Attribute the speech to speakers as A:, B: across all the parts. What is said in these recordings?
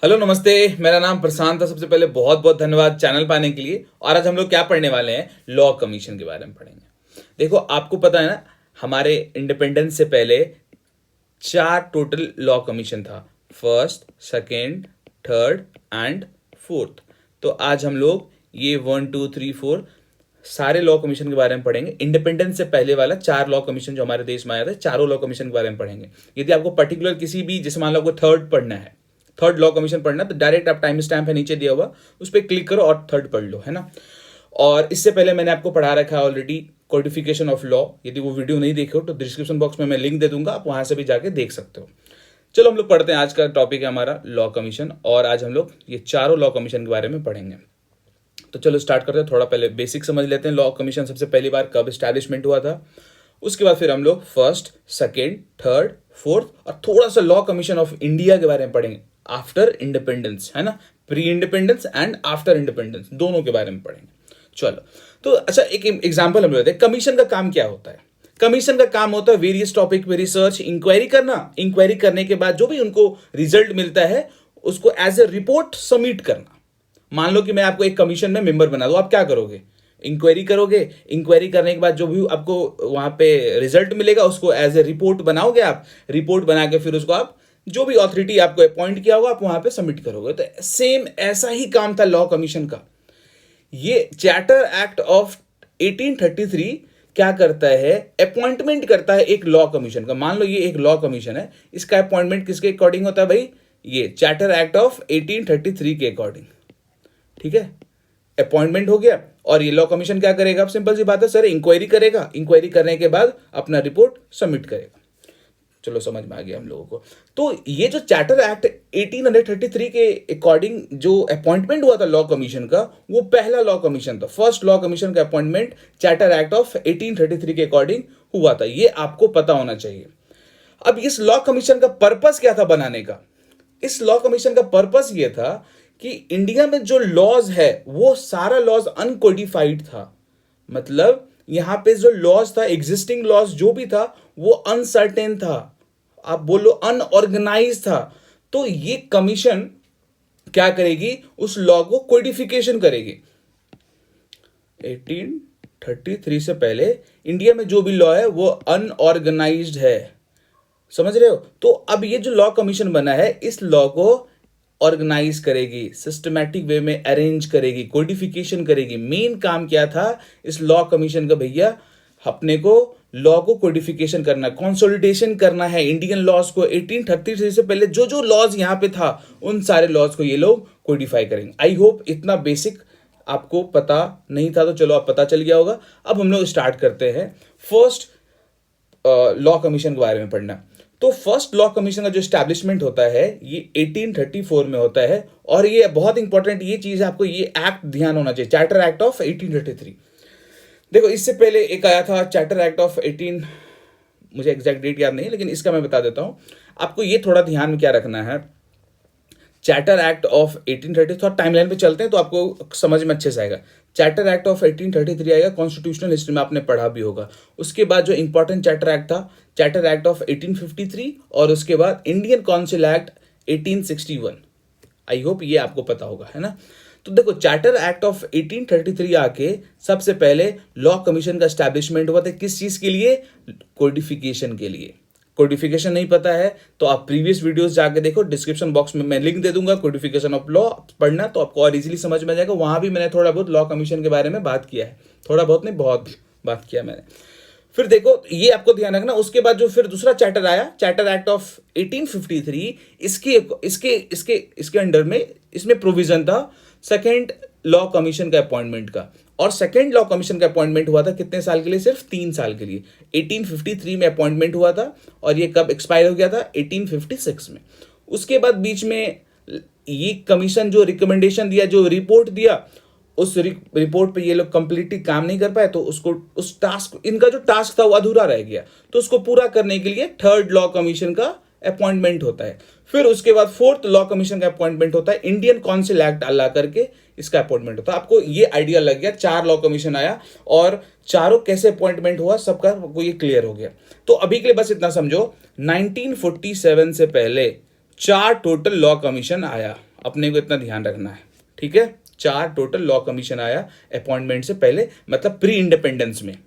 A: Hello नमस्ते। मेरा नाम प्रशांत था। सबसे पहले बहुत बहुत धन्यवाद चैनल पे आने के लिए। और आज हम लोग क्या पढ़ने वाले हैं, लॉ कमीशन के बारे में पढ़ेंगे। देखो, आपको पता है ना, हमारे इंडिपेंडेंस से पहले चार टोटल लॉ कमीशन था। First, second, third and fourth. तो आज हम लोग ये 1 2 3 4 सारे लॉ कमीशन के बारे में पढ़ेंगे। इंडिपेंडेंस से पहले वाला चार लॉ कमीशन जो हमारे देश में आया था, चारों लॉ कमीशन के बारे में पढ़ेंगे। यदि आपको पर्टिकुलर किसी भी, जैसे मान लो आपको थर्ड पढ़ना है, थर्ड लॉ कमीशन पढ़ना, तो डायरेक्ट आप टाइम स्टैम्प है नीचे दिया हुआ, उस पर क्लिक करो और थर्ड पढ़ लो, है ना। और इससे पहले मैंने आपको पढ़ा रखा है ऑलरेडी कोडिफिकेशन ऑफ लॉ। यदि वो वीडियो नहीं देखे हो तो डिस्क्रिप्शन बॉक्स में मैं लिंक दे दूंगा, आप वहां से भी जाके देख सकते हो। चलो हम लोग पढ़ते हैं। आज का टॉपिक है हमारा लॉ कमीशन, और आज हम लोग ये चारों लॉ कमीशन के बारे में पढ़ेंगे। तो चलो स्टार्ट करते हैं। थोड़ा पहले बेसिक समझ लेते हैं। लॉ कमीशन सबसे पहली बार कब स्टैब्लिशमेंट हुआ था, उसके बाद फिर हम लोग फर्स्ट, सेकेंड, थर्ड, फोर्थ और थोड़ा सा लॉ कमीशन ऑफ इंडिया के बारे में पढ़ेंगे आफ्टर इंडिपेंडेंस, है ना। Pre independence and after independence दोनों के बारे में पढ़ेंगे। चलो, तो अच्छा एक एग्जांपल हम लेते हैं। कमीशन का काम क्या होता है? कमीशन का काम होता है वेरियस टॉपिक पे रिसर्च, इंक्वायरी करना। इंक्वायरी करने के बाद जो भी उनको रिजल्ट मिलता है उसको एज ए रिपोर्ट सबमिट करना। मान लो कि मैं आपको एक कमीशन में मेंबर बना दूं, आप क्या करोगे? इंक्वायरी करोगे। इंक्वायरी करने के बाद जो भी आपको वहां पे रिजल्ट मिलेगा उसको एज ए रिपोर्ट बनाओगे। आप रिपोर्ट बना के फिर उसको आप, जो भी अथॉरिटी आपको अपॉइंट किया होगा, आप वहां पे सबमिट करोगे। तो सेम ऐसा ही काम था लॉ कमीशन का। ये चार्टर एक्ट ऑफ 1833 क्या करता है? अपॉइंटमेंट करता है एक लॉ कमीशन का। मान लो ये एक लॉ कमीशन है, इसका अपॉइंटमेंट किसके अकॉर्डिंग होता है भाई? ये चार्टर एक्ट ऑफ 1833 के अकॉर्डिंग। ठीक है, अपॉइंटमेंट हो गया। और ये लॉ कमीशन क्या करेगा? अब सिंपल सी बात है सर, इंक्वायरी करेगा। इंक्वायरी करने के बाद अपना रिपोर्ट सबमिट करेगा। चलो समझ में आ गया हम लोगों को। तो ये जो चार्टर एक्ट 1833 के अकॉर्डिंग जो अपॉइंटमेंट हुआ था लॉ कमीशन का, वो पहला लॉ कमीशन था। फर्स्ट लॉ कमीशन का अपॉइंटमेंट चार्टर एक्ट ऑफ 1833 के अकॉर्डिंग हुआ था। ये आपको पता होना चाहिए। अब इस लॉ कमीशन का पर्पस क्या था बनाने का? इस लॉ कमीशन का पर्पस ये था कि इंडिया में जो लॉज है वो सारा लॉज अनकोडिफाइड था। मतलब यहां पे जो लॉज था, एग्जिस्टिंग लॉज जो भी था, वो अनसर्टेन था, आप बोलो अनऑर्गेनाइज था। तो ये कमीशन क्या करेगी? उस लॉ को कोडिफिकेशन करेगी। 1833 से पहले इंडिया में जो भी लॉ है वो अनऑर्गेनाइज्ड है, समझ रहे हो। तो अब ये जो लॉ कमीशन बना है, इस लॉ को ऑर्गेनाइज करेगी, सिस्टमैटिक वे में अरेंज करेगी, कोडिफिकेशन करेगी। मेन काम क्या था इस लॉ कमीशन का भैया? अपने को लॉ को कोडिफिकेशन करना, कंसोलिडेशन करना है इंडियन लॉज को। 1833 से पहले जो जो लॉज यहां पे था उन सारे लॉज को ये लोग कोडिफाई करेंगे। आई होप इतना बेसिक आपको पता नहीं था, तो चलो अब पता चल गया होगा। अब हम लोग स्टार्ट करते हैं फर्स्ट लॉ कमीशन के बारे में पढ़ना। तो फर्स्ट लॉ कमीशन का जो स्टैब्लिशमेंट होता है ये 1834 में होता है। और ये बहुत इंपॉर्टेंट ये चीज है, आपको ये एक्ट ध्यान होना चाहिए, चार्टर एक्ट ऑफ 1833। देखो, इससे पहले एक आया था चार्टर एक्ट ऑफ 18, मुझे एग्जैक्ट डेट याद नहीं, लेकिन इसका मैं बता देता हूं आपको। ये थोड़ा ध्यान में क्या रखना है, चार्टर एक्ट ऑफ 1830, थोड़ा टाइमलाइन पे चलते हैं तो आपको समझ में अच्छे से आएगा। चार्टर एक्ट ऑफ 1833 आएगा, कॉन्स्टिट्यूशनल हिस्ट्री में आपने पढ़ा भी होगा। उसके बाद जो इंपॉर्टेंट चार्टर एक्ट था, चार्टर एक्ट ऑफ 1853, और उसके बाद Indian council act 1861। I hope ये आपको पता होगा, है ना। तो देखो, चार्टर एक्ट ऑफ 1833 आके सबसे पहले लॉ कमीशन का स्टैब्लिशमेंट हुआ था। किस चीज के लिए? कोडिफिकेशन के लिए। कोडिफिकेशन नहीं पता है तो आप प्रीवियस वीडियोस जाके देखो, डिस्क्रिप्शन बॉक्स में मैं लिंक दे दूंगा, कोडिफिकेशन ऑफ लॉ पढ़ना, तो आपको और इजीली समझ में आ जाएगा। वहां भी मैंने थोड़ा बहुत लॉ कमीशन के बारे में बात किया है, थोड़ा बहुत नहीं, बहुत बात किया मैंने। फिर देखो, ये आपको ध्यान रखना। उसके बाद जो फिर दूसरा चार्टर आया, चार्टर एक्ट ऑफ 1853, इसके इसके इसके इसके अंडर में इसमें प्रोविजन था सेकेंड लॉ कमीशन का अपॉइंटमेंट का। और सेकेंड लॉ कमीशन का अपॉइंटमेंट हुआ था कितने साल के लिए? सिर्फ 3 साल के लिए। 1853 में अपॉइंटमेंट हुआ था और ये कब एक्सपायर हो गया था? 1856 में। उसके बाद बीच में ये कमीशन जो रिकमेंडेशन दिया, जो रिपोर्ट दिया, उस रिपोर्ट पे ये लोग कंप्लीटली काम नहीं कर पाए, तो उसको, उस टास्क, इनका जो टास्क था वो अधूरा रह गया। तो उसको पूरा करने के लिए थर्ड लॉ कमीशन का अपॉइंटमेंट होता है। फिर उसके बाद फोर्थ लॉ कमीशन का अपॉइंटमेंट होता है, इंडियन काउंसिल एक्ट ला करके इसका अपॉइंटमेंट होता है। आपको ये आइडिया लग गया, 4 लॉ कमीशन आया और चारों कैसे अपॉइंटमेंट हुआ सबका आपको ये क्लियर हो गया। तो अभी के लिए बस इतना समझो, 1947 से पहले 4 टोटल लॉ कमीशन आया। अपने को इतना ध्यान रखना है, ठीक है। 4 टोटल लॉ कमीशन आया अपॉइंटमेंट से पहले, मतलब प्री इंडिपेंडेंस में।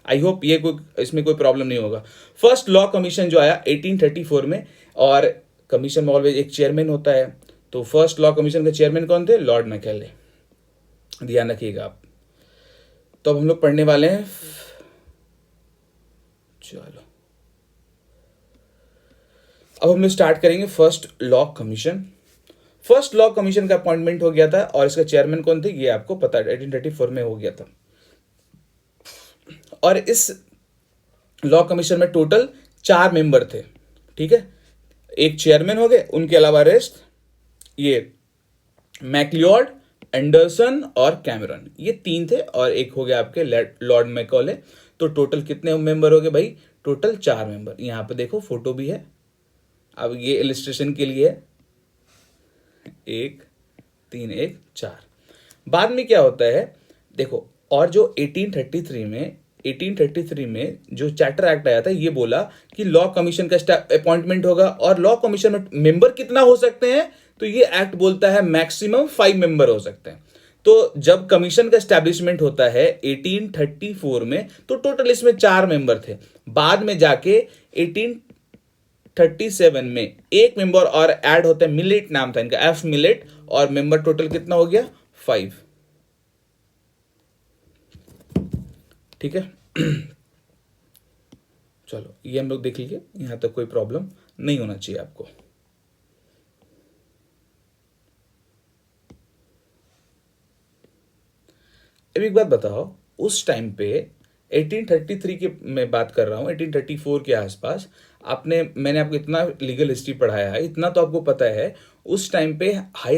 A: आई होप ये कोई इसमें कोई प्रॉब्लम नहीं होगा। फर्स्ट लॉ कमीशन जो आया 1834 में, और कमीशन में ऑलवेज एक चेयरमैन होता है, तो फर्स्ट लॉ कमीशन के चेयरमैन कौन थे? लॉर्ड मैकेले, ध्यान रखिएगा आप। तो अब हम लोग पढ़ने वाले हैं, चलो अब हम लोग स्टार्ट करेंगे first law commission. First law commission का अपॉइंटमेंट हो गया था, और इसका चेयरमैन कौन थे ये आपको पता है, 1834 में हो गया था। और इस लॉ कमीशन में टोटल 4 मेंबर थे, ठीक है। एक चेयरमैन हो गए, उनके अलावा रेस्ट ये मैक्लियोड, एंडरसन और कैमरन, ये 3 थे, और एक हो गया आपके लॉर्ड मैकॉले। तो टोटल कितने मेंबर हो गए भाई? Total 4 member. यहां पे देखो फोटो भी है, अब ये इलिस्ट्रेशन के लिए 1 3 1 4। बाद में क्या होता है देखो, और जो 1833 में जो चार्टर एक्ट आया था, ये बोला कि लॉ कमीशन का अपॉइंटमेंट होगा, और लॉ कमीशन में मेंबर कितना हो सकते हैं? तो ये एक्ट बोलता है मैक्सिमम 5 मेंबर हो सकते हैं। तो जब कमीशन का एस्टैब्लिशमेंट होता है 1834 में, तो टोटल इसमें 4 मेंबर थे। बाद में जाके 1837 में एक मेंबर और ऐड होता है, मिलेट नाम था इनका, एफ मिलेट, और मेंबर टोटल कितना हो गया? 5, ठीक है। चलो ये हम लोग देख लीजिए, यहां तक कोई प्रॉब्लम नहीं होना चाहिए आपको। अब एक बात बताओ, उस टाइम पे 1833 की मैं बात कर रहा हूं, 1834 के आसपास मैंने आपको इतना लीगल हिस्ट्री पढ़ाया है, इतना तो आपको पता है, उस टाइम पे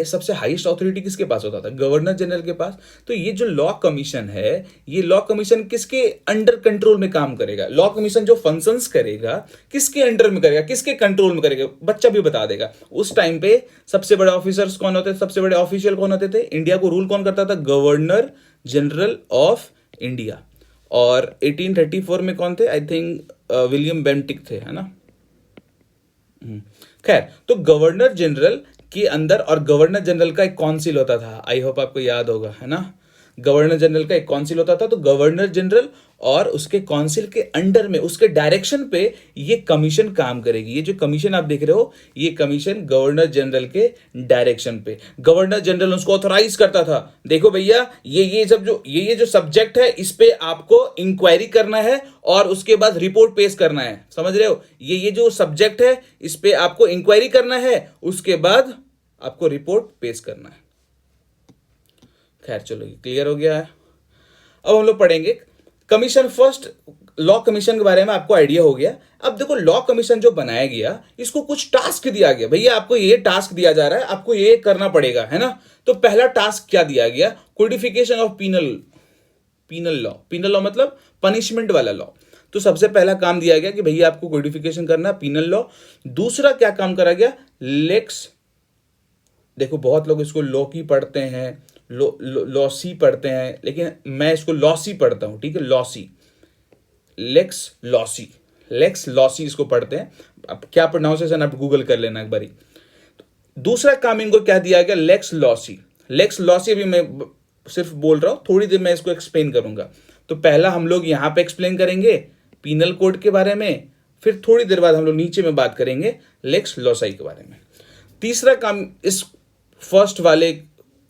A: सबसे हाईएस्ट अथॉरिटी किसके पास होता था? गवर्नर जनरल के पास। तो ये जो लॉ कमीशन है, ये लॉ कमीशन किसके अंडर कंट्रोल में काम करेगा? लॉ कमीशन जो फंक्शंस करेगा किसके अंडर में करेगा, किसके कंट्रोल में करेगा? बच्चा भी बता देगा। उस टाइम पे सबसे बड़े ऑफिसर्स कौन होते थे, सबसे बड़े ऑफिशियल कौन होते थे? इंडिया को रूल कौन करता था? Governor general of India. और 1834 में कौन थे? आई थिंक विलियम बेंटिक थे, है ना। खैर, तो गवर्नर जनरल के अंदर, और गवर्नर जनरल का एक काउंसिल होता था, आई होप आपको याद होगा, है ना। गवर्नर जनरल का एक काउंसिल होता था, तो गवर्नर जनरल और उसके काउंसिल के अंडर में, उसके डायरेक्शन पे ये कमीशन काम करेगी। ये जो कमीशन आप देख रहे हो, ये कमीशन गवर्नर जनरल के डायरेक्शन पे, गवर्नर जनरल उसको ऑथराइज करता था। देखो भैया, ये सब जो ये जो सब्जेक्ट है, इस पे आपको इंक्वायरी करना है और उसके बाद रिपोर्ट पेश करना है, समझ रहे हो। ये जो सब्जेक्ट है, इस पे आपको इंक्वायरी करना है, उसके बाद आपको रिपोर्ट पेश करना है। खैर चलो, ये क्लियर हो गया है। अब हम लोग पढ़ेंगे कमीशन। फर्स्ट लॉ कमीशन के बारे में आपको आइडिया हो गया। अब देखो, लॉ कमीशन जो बनाया गया, इसको कुछ टास्क दिया गया, भैया आपको ये टास्क दिया जा रहा है, आपको ये करना पड़ेगा, है ना। तो पहला टास्क क्या दिया गया? Codification of penal law. Penal law मतलब पनिशमेंट वाला लॉ। तो सबसे पहला काम दिया गया कि भैया आपको कोडिफिकेशन करना है, पीनल लॉ। दूसरा क्या काम करा गया? लेक्स। देखो, बहुत लोग इसको लॉ की पढ़ते हैं, लॉसी पढ़ते हैं, लेकिन मैं इसको लॉसी पढ़ता हूं, ठीक है। लॉसी, लेक्स लॉसी इसको पढ़ते हैं। अब क्या प्रोनाउंसिएशन आप गूगल कर लेना एक बारी। दूसरा काम इनको क्या दिया गया? लेक्स लॉसी अभी मैं सिर्फ बोल रहा हूं, थोड़ी देर मैं इसको एक्सप्लेन करूंगा। तो पहला हम लोग यहां पे एक्सप्लेन करेंगे पीनल कोड के बारे में, फिर थोड़ी देर बाद हम लोग नीचे में बात करेंगे लेक्स लॉसाई के बारे में। तीसरा काम इस फर्स्ट वाले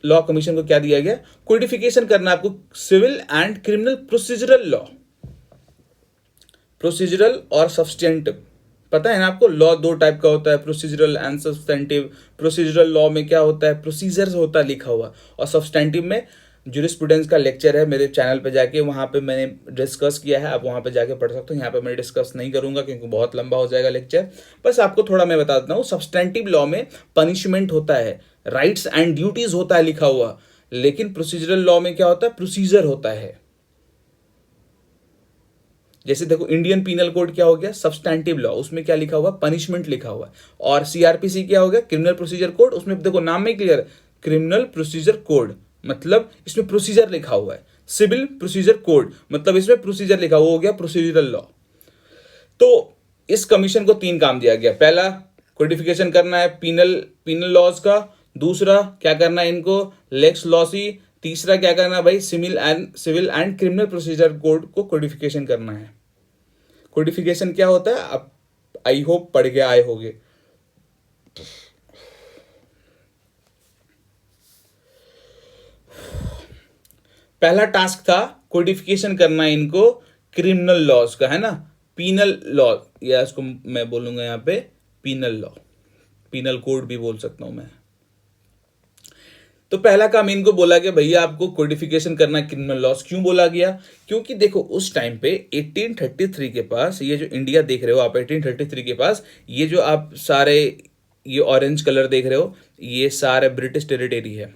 A: लॉ कमीशन को क्या दिया गया? कोडिफिकेशन करना आपको सिविल एंड क्रिमिनल प्रोसीजरल और सब्सटेंटिव। पता है ना आपको, लॉ 2 टाइप का होता है, procedural and substantive. Procedural law में क्या होता है? प्रोसीजर्स होता है लिखा हुआ, और सब्सटेंटिव में ज्यूरिस्प्रूडेंस का लेक्चर है मेरे चैनल पे जाके, वहां पे मैंने डिस्कस किया है, आप वहां पे जाके पढ़ सकते हो। यहाँ पे मैं डिस्कस नहीं करूंगा क्योंकि बहुत लंबा हो जाएगा लेक्चर। बस आपको थोड़ा मैं बता देता हूँ, सब्सटेंटिव लॉ में पनिशमेंट होता है, राइट्स एंड ड्यूटीज होता है लिखा हुआ, लेकिन प्रोसीजरल लॉ में क्या होता है? प्रोसीजर होता है। जैसे देखो, इंडियन पीनल कोड क्या हो गया? सब्सटैंटिव लॉ, उसमें क्या लिखा हुआ? पनिशमेंट लिखा हुआ है। और सीआरपीसी क्या हो गया? क्रिमिनल प्रोसीजर कोड, उसमें देखो नाम में क्लियर है, क्रिमिनल प्रोसीजर कोड, मतलब इसमें प्रोसीजर लिखा हुआ है। सिविल प्रोसीजर कोड, मतलब इसमें प्रोसीजर लिखा हुआ, हो गया प्रोसीजरल लॉ। तो इस कमीशन को 3 काम दिया गया। पहला, कोडिफिकेशन करना है पीनल लॉज का। दूसरा क्या करना है इनको, लेक्स लॉसी। तीसरा क्या करना है भाई, civil and criminal procedure code को कोडिफिकेशन करना है। कोडिफिकेशन क्या होता है, आप आई होप पढ़ के आए होगे। पहला टास्क था कोडिफिकेशन करना है इनको क्रिमिनल लॉज का, है ना, पीनल लॉ, या इसको मैं बोलूंगा यहाँ पे पीनल लॉ, पीनल कोड भी बोल सकता हूं मैं। तो पहला काम इनको बोला कि भैया आपको कोडिफिकेशन करना क्रिमिनल लॉस। क्यों बोला गया, क्योंकि देखो उस टाइम पे 1833 के पास, ये जो इंडिया देख रहे हो आप 1833 के पास, ये जो आप सारे ये ऑरेंज कलर देख रहे हो, ये सारे ब्रिटिश टेरिटरी है,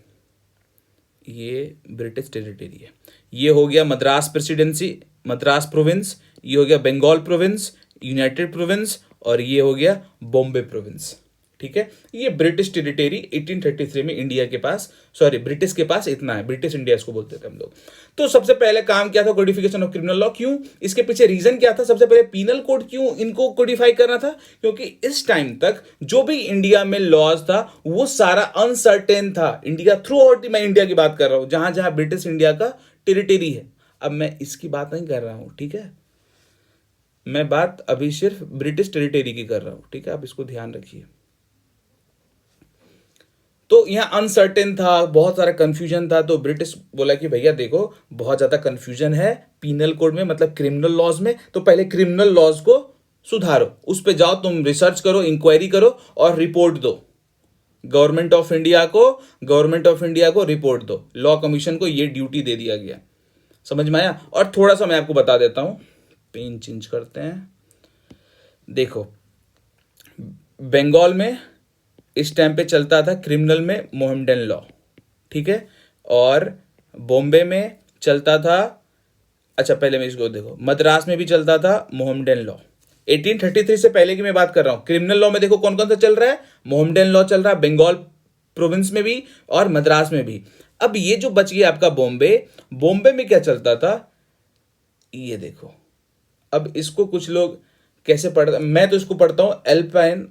A: ये ब्रिटिश टेरिटरी है। ये हो गया मद्रास प्रेसिडेंसी, मद्रास प्रोविंस, ये हो गया बंगाल प्रोविंस, यूनाइटेड प्रोविंस, और ये हो गया बॉम्बे प्रोविंस। ठीक है, ये ब्रिटिश टेरिटरी 1833 में इंडिया के पास, सॉरी ब्रिटिश के पास इतना है, ब्रिटिश इंडिया इसको बोलते थे हम लोग। तो सबसे पहले काम क्या था, कोडिफिकेशन ऑफ क्रिमिनल लॉ। क्यों, इसके पीछे रीजन क्या था, सबसे पहले पीनल कोड क्यों इनको कोडिफाई करना था, क्योंकि इस टाइम तक जो भी इंडिया में लॉज था वो सारा अनसर्टेन था। इंडिया थ्रू आउट, मैं इंडिया की बात कर रहा हूं, जहां जहां ब्रिटिश इंडिया का टेरिटरी है। अब मैं इसकी बात नहीं कर रहा हूं, ठीक है, मैं बात अभी सिर्फ ब्रिटिश टेरिटरी की कर रहा हूं, ठीक है, आप इसको ध्यान रखिए। तो यहाँ अनसर्टेन था, बहुत सारा कंफ्यूजन था, तो ब्रिटिश बोला कि भैया देखो बहुत ज्यादा कंफ्यूजन है पीनल कोड में, मतलब क्रिमिनल लॉज में, तो पहले क्रिमिनल लॉज को सुधारो, उस पे जाओ, तुम रिसर्च करो, इंक्वायरी करो और रिपोर्ट दो गवर्नमेंट ऑफ इंडिया को, गवर्नमेंट ऑफ इंडिया को रिपोर्ट दो। लॉ कमीशन को ये ड्यूटी दे दिया गया। समझ में आया। और थोड़ा सा मैं आपको बता देता हूं, पेन चेंज करते हैं। देखो बंगाल में इस टाइम पे चलता था क्रिमिनल में मोहम्मडन लॉ, ठीक है, और बॉम्बे में चलता था, अच्छा पहले मैं इसको देखो, मद्रास में भी चलता था मोहम्मडन लॉ। 1833 से पहले की मैं बात कर रहा हूं। क्रिमिनल लॉ में देखो कौन कौन सा चल रहा है, मोहम्मडन लॉ चल रहा है बंगाल प्रोविंस में भी और मद्रास में भी। अब ये जो बच गया आपका बॉम्बे, बॉम्बे में क्या चलता था, ये देखो। अब इसको कुछ लोग कैसे पढ़ता, मैं तो इसको पढ़ता हूं alpine,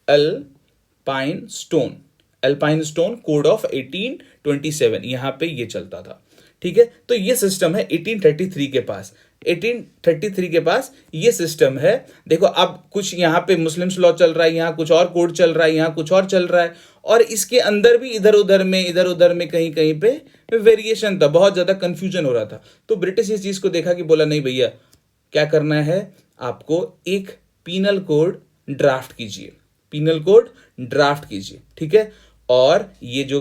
A: alpine stone, alpine stone code of 1827, यहां पे ये चलता था। ठीक है, तो ये सिस्टम है 1833 के पास, 1833 के पास ये सिस्टम है। देखो अब कुछ यहाँ पे मुस्लिम्स लॉ चल रहा है, यहाँ कुछ और कोड चल रहा है, यहाँ कुछ और चल रहा है, और इसके अंदर भी इधर उधर में कहीं कहीं पे वेरिएशन था, बहुत ज्यादा कंफ्यूजन हो रहा था। तो ब्रिटिश इस चीज को देखा कि बोला नहीं भैया, क्या करना है आपको, एक पीनल कोड ड्राफ्ट कीजिए, पीनल कोड ड्राफ्ट कीजिए, ठीक है। और ये जो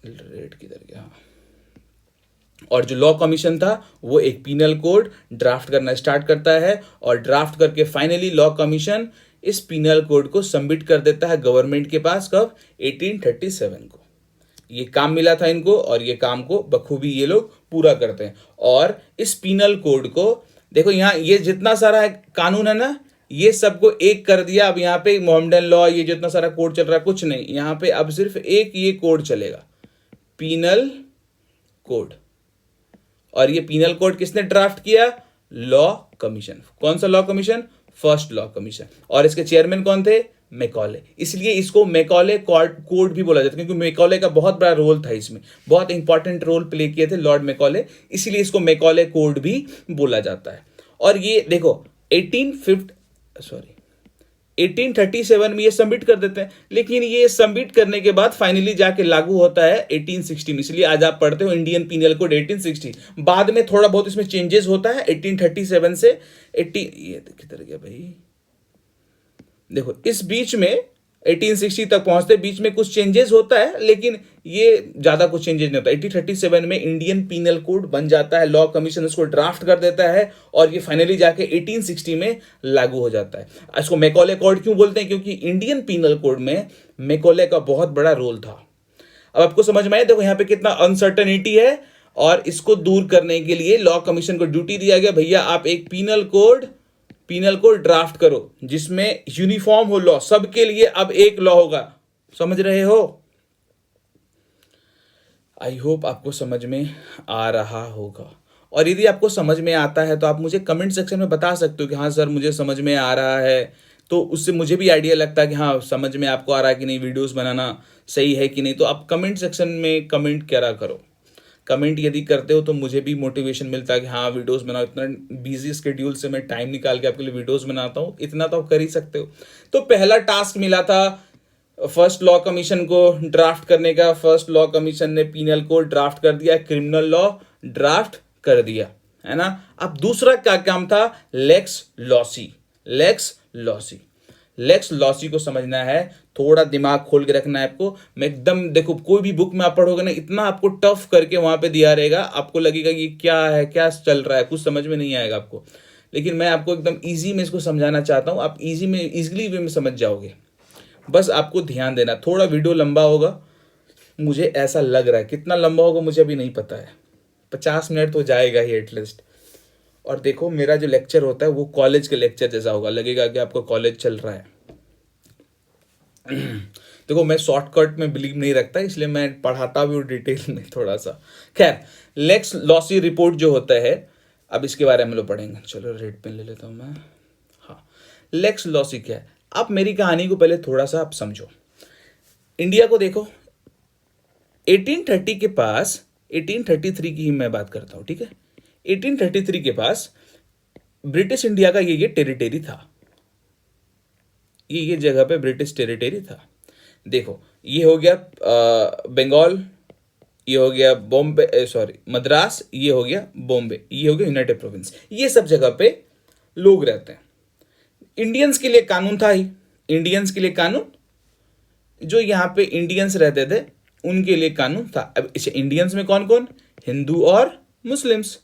A: रेड किधर गया, और जो लॉ कमीशन था वो एक पीनल कोड ड्राफ्ट करना स्टार्ट करता है, और ड्राफ्ट करके फाइनली लॉ कमीशन इस पीनल कोड को सबमिट कर देता है गवर्नमेंट के पास। कब, 1837 को ये काम मिला था इनको, और ये काम को बखूबी ये लोग पूरा करते हैं। और इस पीनल कोड को देखो, यहाँ ये जितना सारा कानून है ना, ये सबको एक कर दिया। अब यहाँ पे मोहम्मडन लॉ, ये जितना सारा कोड चल रहा है, कुछ नहीं, यहाँ पे अब सिर्फ एक ये कोड चलेगा, पीनल कोड। और ये पीनल कोड किसने ड्राफ्ट किया, लॉ कमीशन। कौन सा law commission, first law commission. और इसके चेयरमैन कौन थे, मैकॉले। इसलिए इसको मैकॉले कोड भी बोला जाता है, क्योंकि मैकॉले का बहुत बड़ा रोल था इसमें, बहुत इंपॉर्टेंट रोल प्ले किए थे लॉर्ड मैकॉले, इसलिए इसको मैकॉले कोड भी बोला जाता है। और ये देखो 1837 में ये सबमिट कर देते हैं, लेकिन ये सबमिट करने के बाद फाइनली जाके लागू होता है 1860 में। इसलिए आज आप पढ़ते हो इंडियन पीनल कोड 1860। बाद में थोड़ा बहुत इसमें चेंजेस होता है 1837 से 80, ये किधर गया भाई, देखो इस बीच में 1860 तक पहुंचते बीच में कुछ चेंजेस होता है, लेकिन ये ज्यादा कुछ चेंजेस नहीं होता। 1837 में इंडियन पीनल कोड बन जाता है, लॉ कमीशन उसको ड्राफ्ट कर देता है, और ये फाइनली जाके 1860 में लागू हो जाता है। इसको मैकॉले कोड क्यों बोलते हैं, क्योंकि इंडियन पीनल कोड में मैकॉले का बहुत बड़ा रोल था। अब आपको समझ में आया, देखो यहाँ पे कितना अनसर्टेनिटी है, और इसको दूर करने के लिए लॉ कमीशन को ड्यूटी दिया गया, भैया आप एक पीनल कोड ड्राफ्ट करो जिसमें यूनिफॉर्म हो लॉ, सबके लिए अब एक लॉ होगा। समझ रहे हो, आई होप आपको समझ में आ रहा होगा। और यदि आपको समझ में आता है तो आप मुझे कमेंट सेक्शन में बता सकते हो कि हाँ सर मुझे समझ में आ रहा है, तो उससे मुझे भी आइडिया लगता है कि हाँ समझ में आपको आ रहा है कि नहीं, वीडियोस बनाना सही है कि नहीं। तो आप कमेंट सेक्शन में कमेंट करा करो। कमेंट यदि करते हो तो मुझे भी मोटिवेशन मिलता है कि हाँ वीडियोस बनाओ। इतना बिजी स्केड्यूल से मैं टाइम निकाल के आपके लिए वीडियोस बनाता हूँ, इतना तो आप कर ही सकते हो। तो पहला टास्क मिला था फर्स्ट लॉ कमीशन को ड्राफ्ट करने का। फर्स्ट लॉ कमीशन ने पीनल कोड ड्राफ्ट कर दिया, क्रिमिनल लॉ ड्राफ्ट कर दिया, है ना। अब दूसरा क्या काम था, lex loci. Lex loci, lex loci को समझना है, थोड़ा दिमाग खोल के रखना है आपको। मैं एकदम, देखो कोई भी बुक में आप पढ़ोगे ना, इतना आपको टफ करके वहां पे दिया रहेगा, आपको लगेगा कि क्या है, क्या चल रहा है, कुछ समझ में नहीं आएगा आपको। लेकिन मैं आपको एकदम इजी में इसको समझाना चाहता हूं, आप इजी में, इजीली वे में समझ जाओगे। बस आपको ध्यान देना। थोड़ा वीडियो लंबा होगा, मुझे ऐसा लग रहा है। कितना लंबा होगा मुझे अभी नहीं पता है, 50 मिनट तो जाएगा ही एटलीस्ट। और देखो मेरा जो लेक्चर होता है वो कॉलेज के लेक्चर जैसा होगा, लगेगा कि आपको कॉलेज चल रहा है। देखो मैं शॉर्टकट में बिलीव नहीं रखता, इसलिए मैं पढ़ाता भी हूँ डिटेल में थोड़ा सा। खैर, लेक्स लॉसी रिपोर्ट जो होता है, अब इसके बारे में हम लोग पढ़ेंगे। चलो रेड पेन ले लेता हूँ मैं। हाँ, लेक्स लॉसी क्या है, आप मेरी कहानी को पहले थोड़ा सा आप समझो। इंडिया को देखो, 1830 के पास, 1833 की ही मैं बात करता हूँ, ठीक है। 1833 के पास ब्रिटिश इंडिया का ये टेरिटरी था, ये जगह पे ब्रिटिश टेरिटरी था। देखो ये हो गया बंगाल, ये हो गया बॉम्बे, सॉरी मद्रास, ये हो गया बॉम्बे, ये हो गया यूनाइटेड प्रोविंस। ये सब जगह पे लोग रहते हैं। इंडियंस के लिए कानून था ही, इंडियंस के लिए कानून, जो यहाँ पे इंडियंस रहते थे उनके लिए कानून था। अब इसे इंडियंस में कौन कौन, हिंदू और मुस्लिम्स,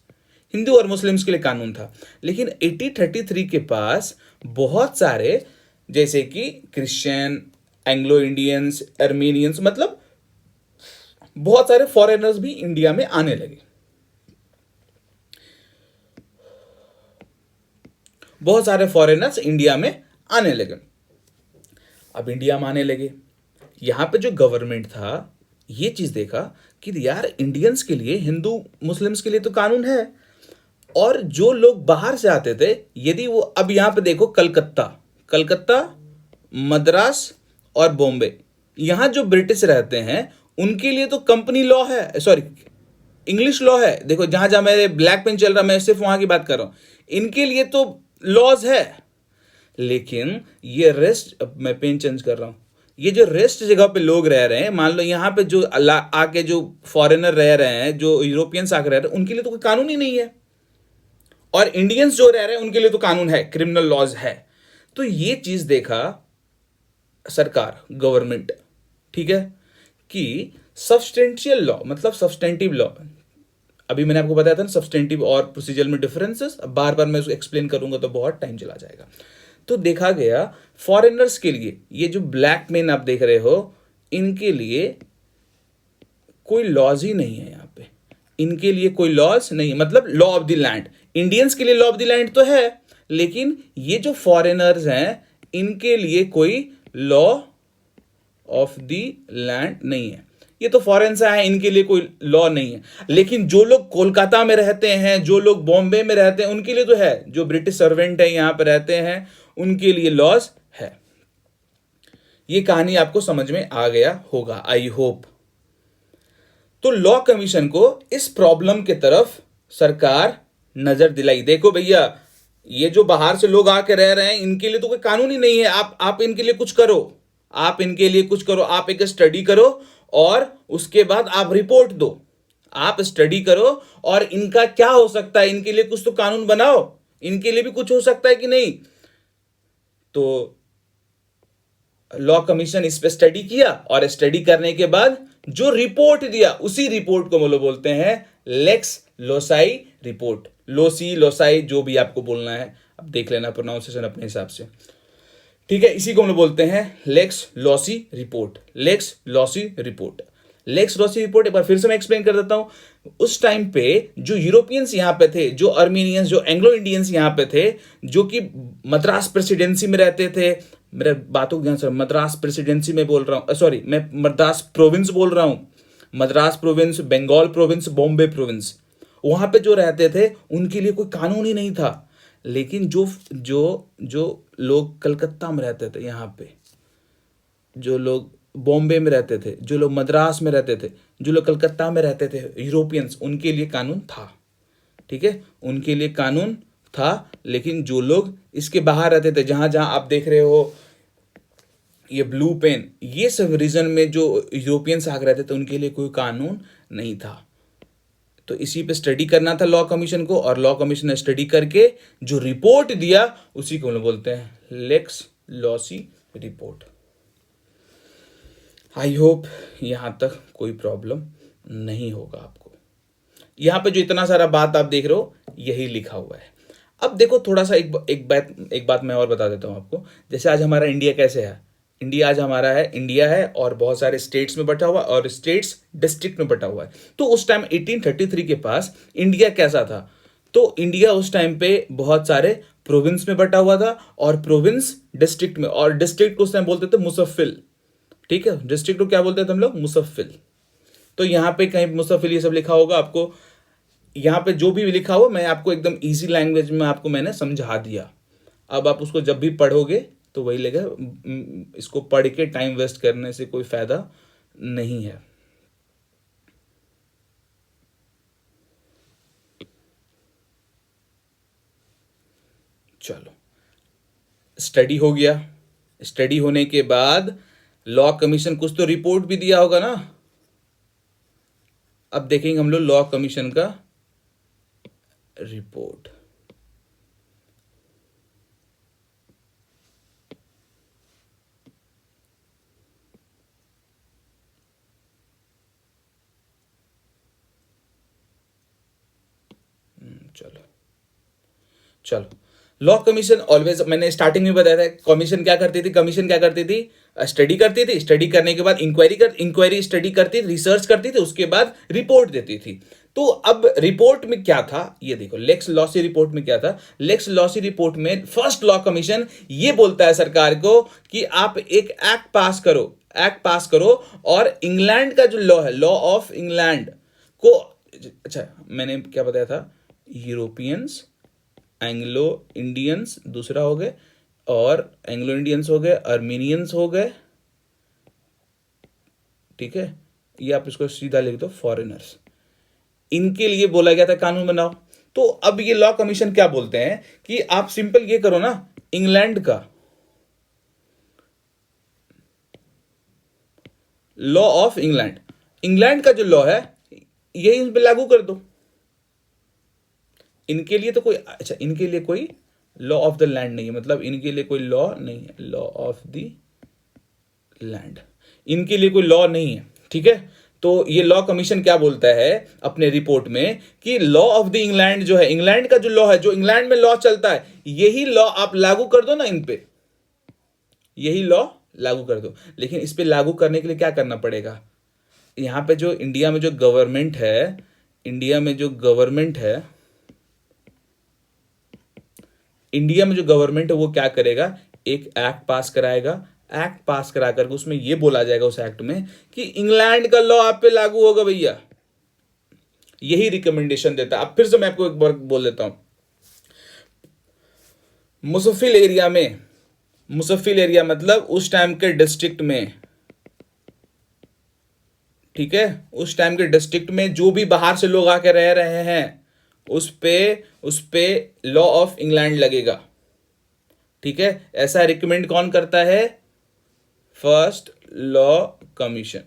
A: हिंदू और मुस्लिम्स के लिए कानून था। लेकिन 1833 के पास बहुत सारे, जैसे कि क्रिश्चियन, एंग्लो इंडियंस, अर्मेनियंस, मतलब बहुत सारे फॉरेनर्स भी इंडिया में आने लगे। बहुत सारे फॉरेनर्स इंडिया में आने लगे। अब इंडिया में आने लगे, यहां पे जो गवर्नमेंट था ये चीज देखा कि यार इंडियंस के लिए, हिंदू मुस्लिम्स के लिए तो कानून है, और जो लोग बाहर से आते थे, यदि वो, अब यहां पे देखो कलकत्ता, कलकत्ता, मद्रास और बॉम्बे, यहां जो ब्रिटिश रहते हैं उनके लिए तो कंपनी लॉ है, सॉरी इंग्लिश लॉ है। देखो जहां जहां मेरे ब्लैक पेन चल रहा है, मैं सिर्फ वहां की बात कर रहा हूं, इनके लिए तो लॉज है। लेकिन ये रेस्ट, अब मैं पेन चेंज कर रहा हूं, ये जो रेस्ट जगह पे लोग रह रहे हैं, मान लो यहाँ पे जो आके जो फॉरेनर रह रहे हैं, जो यूरोपियंस आके रह रहे हैं, उनके लिए तो कोई कानून ही नहीं है। और इंडियंस जो रह रहे हैं उनके लिए तो कानून है, क्रिमिनल लॉज है। तो ये चीज देखा सरकार, गवर्नमेंट, ठीक है, कि सब्सटेंशियल लॉ, मतलब सब्सटेंटिव लॉ, अभी मैंने आपको बताया था ना सब्सटेंटिव और प्रोसीजर में डिफरेंसेस, अब बार बार मैं उसको एक्सप्लेन करूंगा तो बहुत टाइम चला जाएगा। तो देखा गया फॉरेनर्स के लिए, ये जो ब्लैक मैन आप देख रहे हो, इनके लिए कोई लॉज ही नहीं है यहाँ पे, इनके लिए कोई लॉज नहीं है, मतलब law of the land. Indians के लिए लॉ ऑफ द लैंड तो है, लेकिन ये जो फॉरेनर्स हैं इनके लिए कोई लॉ ऑफ द लैंड नहीं है। ये तो फॉरेन से आए, इनके लिए कोई लॉ नहीं है। लेकिन जो लोग कोलकाता में रहते हैं, जो लोग बॉम्बे में रहते हैं, उनके लिए तो है। जो ब्रिटिश सर्वेंट है यहां पर रहते हैं, उनके लिए लॉज है। ये कहानी आपको समझ में आ गया होगा, आई होप। तो लॉ कमीशन को इस प्रॉब्लम के तरफ सरकार नजर दिलाई। देखो भैया, ये जो बाहर से लोग आके रह रहे हैं, इनके लिए तो कोई कानून ही नहीं है। आप इनके लिए कुछ करो, आप इनके लिए कुछ करो, आप एक स्टडी करो और उसके बाद आप रिपोर्ट दो। आप स्टडी करो और इनका क्या हो सकता है, इनके लिए कुछ तो कानून बनाओ, इनके लिए भी कुछ हो सकता है कि नहीं। तो लॉ कमीशन इस पे स्टडी किया, और स्टडी करने के बाद जो रिपोर्ट दिया, उसी रिपोर्ट को हम लोग बोलते हैं lex loci report. Loci, loci, जो भी आपको बोलना है, अब देख लेना प्रोनाउंसिएशन अपने हिसाब से, ठीक है। इसी को हम लोग बोलते हैं lex loci report. Lex loci report, lex loci report एक बार फिर से मैं एक्सप्लेन कर देता हूं। उस टाइम पे जो यूरोपियंस यहां पे थे, जो अर्मेनियंस, जो एंग्लो इंडियंस यहां पे थे, जो कि मद्रास प्रेसिडेंसी में रहते थे, मेरे बातों ध्यान से, मद्रास प्रेसिडेंसी में बोल रहा हूं, सॉरी मैं मद्रास प्रोविंस बोल रहा हूं, Madras province, Bengal province, Bombay province, वहां पे जो रहते थे उनके लिए कोई कानून ही नहीं था। लेकिन जो जो जो लोग कलकत्ता में रहते थे, यहाँ पे जो लोग बॉम्बे में रहते थे, जो लोग मद्रास में रहते थे, जो लोग कलकत्ता में रहते थे, यूरोपियंस, उनके लिए कानून था। ठीक है, उनके लिए कानून था। लेकिन जो लोग इसके बाहर रहते थे, जहां जहां आप देख रहे हो ये ब्लू पेन, ये सब रीजन में जो यूरोपियंस आगे रहते थे, उनके लिए कोई कानून नहीं था। तो इसी पे स्टडी करना था लॉ कमीशन को, और लॉ कमीशन ने स्टडी करके जो रिपोर्ट दिया उसी को हम लोग बोलते हैं lex loci report. I hope यहां तक कोई प्रॉब्लम नहीं होगा आपको। यहां पे जो इतना सारा बात आप देख रहे हो यही लिखा हुआ है। अब देखो थोड़ा सा एक बात मैं और बता देता हूं आपको। जैसे आज हमारा इंडिया कैसे है, इंडिया आज हमारा है, इंडिया है और बहुत सारे स्टेट्स में बटा हुआ है और स्टेट्स डिस्ट्रिक्ट में बटा हुआ है। तो उस टाइम 1833 के पास इंडिया कैसा था, तो इंडिया उस टाइम पे बहुत सारे प्रोविंस में बटा हुआ था और प्रोविंस डिस्ट्रिक्ट में, और डिस्ट्रिक्ट को उस टाइम बोलते थे मुसफ़िल। ठीक है, डिस्ट्रिक्ट को क्या बोलते थे हम लोग, मुसफ़िल। तो यहाँ पे कहीं मुसफ़िल ये सब लिखा होगा आपको, यहाँ पे जो भी लिखा हो मैं आपको एकदम इजी लैंग्वेज में आपको मैंने समझा दिया। अब आप उसको जब भी पढ़ोगे तो वही लगेगा, इसको पढ़ के टाइम वेस्ट करने से कोई फायदा नहीं है। चलो, स्टडी हो गया। स्टडी होने के बाद लॉ कमीशन कुछ तो रिपोर्ट भी दिया होगा ना। अब देखेंगे हम लोग लॉ कमीशन का रिपोर्ट। चलो चलो, लॉ कमीशन ऑलवेज, मैंने स्टार्टिंग में बताया था कमीशन क्या करती थी, कमीशन क्या करती थी, स्टडी करती थी, स्टडी करने के बाद इंक्वायरी स्टडी करती, रिसर्च करती थी, उसके बाद रिपोर्ट देती थी। तो अब रिपोर्ट में क्या था ये देखो, लेक्स लॉसी रिपोर्ट में क्या था। लेक्स लॉसी रिपोर्ट में फर्स्ट लॉ कमीशन ये बोलता है सरकार को कि आप एक एक्ट पास करो, एक्ट पास करो, और इंग्लैंड का जो लॉ है, लॉ ऑफ इंग्लैंड को, अच्छा मैंने क्या बताया था, यूरोपियंस, एंग्लो इंडियंस दूसरा हो गए, और एंग्लो इंडियंस हो गए, अर्मीनियंस हो गए। ठीक है, ये आप इसको सीधा लिख दो, फॉरेनर्स। इनके लिए बोला गया था कानून बनाओ। तो अब ये लॉ कमीशन क्या बोलते हैं कि आप सिंपल ये करो ना, इंग्लैंड का लॉ ऑफ इंग्लैंड, इंग्लैंड का जो लॉ है यही इस पे लागू कर दो। इनके लिए तो कोई, अच्छा इनके लिए कोई लॉ ऑफ द लैंड नहीं है, मतलब इनके लिए कोई लॉ नहीं है, लॉ ऑफ द लैंड, इनके लिए कोई लॉ नहीं है। ठीक है, तो ये लॉ कमीशन क्या बोलता है अपने रिपोर्ट में कि लॉ ऑफ द इंग्लैंड जो है, इंग्लैंड का जो लॉ है, जो इंग्लैंड में लॉ चलता है, यही लॉ आप लागू कर दो ना इन पे, यही लॉ लागू कर दो। लेकिन इस पे लागू करने के लिए क्या करना पड़ेगा, यहां पे जो इंडिया में जो गवर्नमेंट है, इंडिया में जो गवर्नमेंट है, इंडिया में जो गवर्नमेंट है वो क्या करेगा, एक एक्ट पास कराएगा। एक्ट पास करा करके उसमें ये बोला जाएगा उस एक्ट में कि इंग्लैंड का लॉ आप पे लागू होगा भैया, यही रिकमेंडेशन देता है। अब फिर से मैं आपको एक बार बोल देता हूं, मुसफ़िल एरिया में, मुसफ़िल एरिया मतलब उस टाइम के डिस्ट्रिक्ट में, ठीक है, उस टाइम के डिस्ट्रिक्ट में जो भी बाहर से लोग आके रह रहे हैं उस पे लॉ ऑफ इंग्लैंड लगेगा। ठीक है, ऐसा रिकमेंड कौन करता है, फर्स्ट लॉ कमीशन।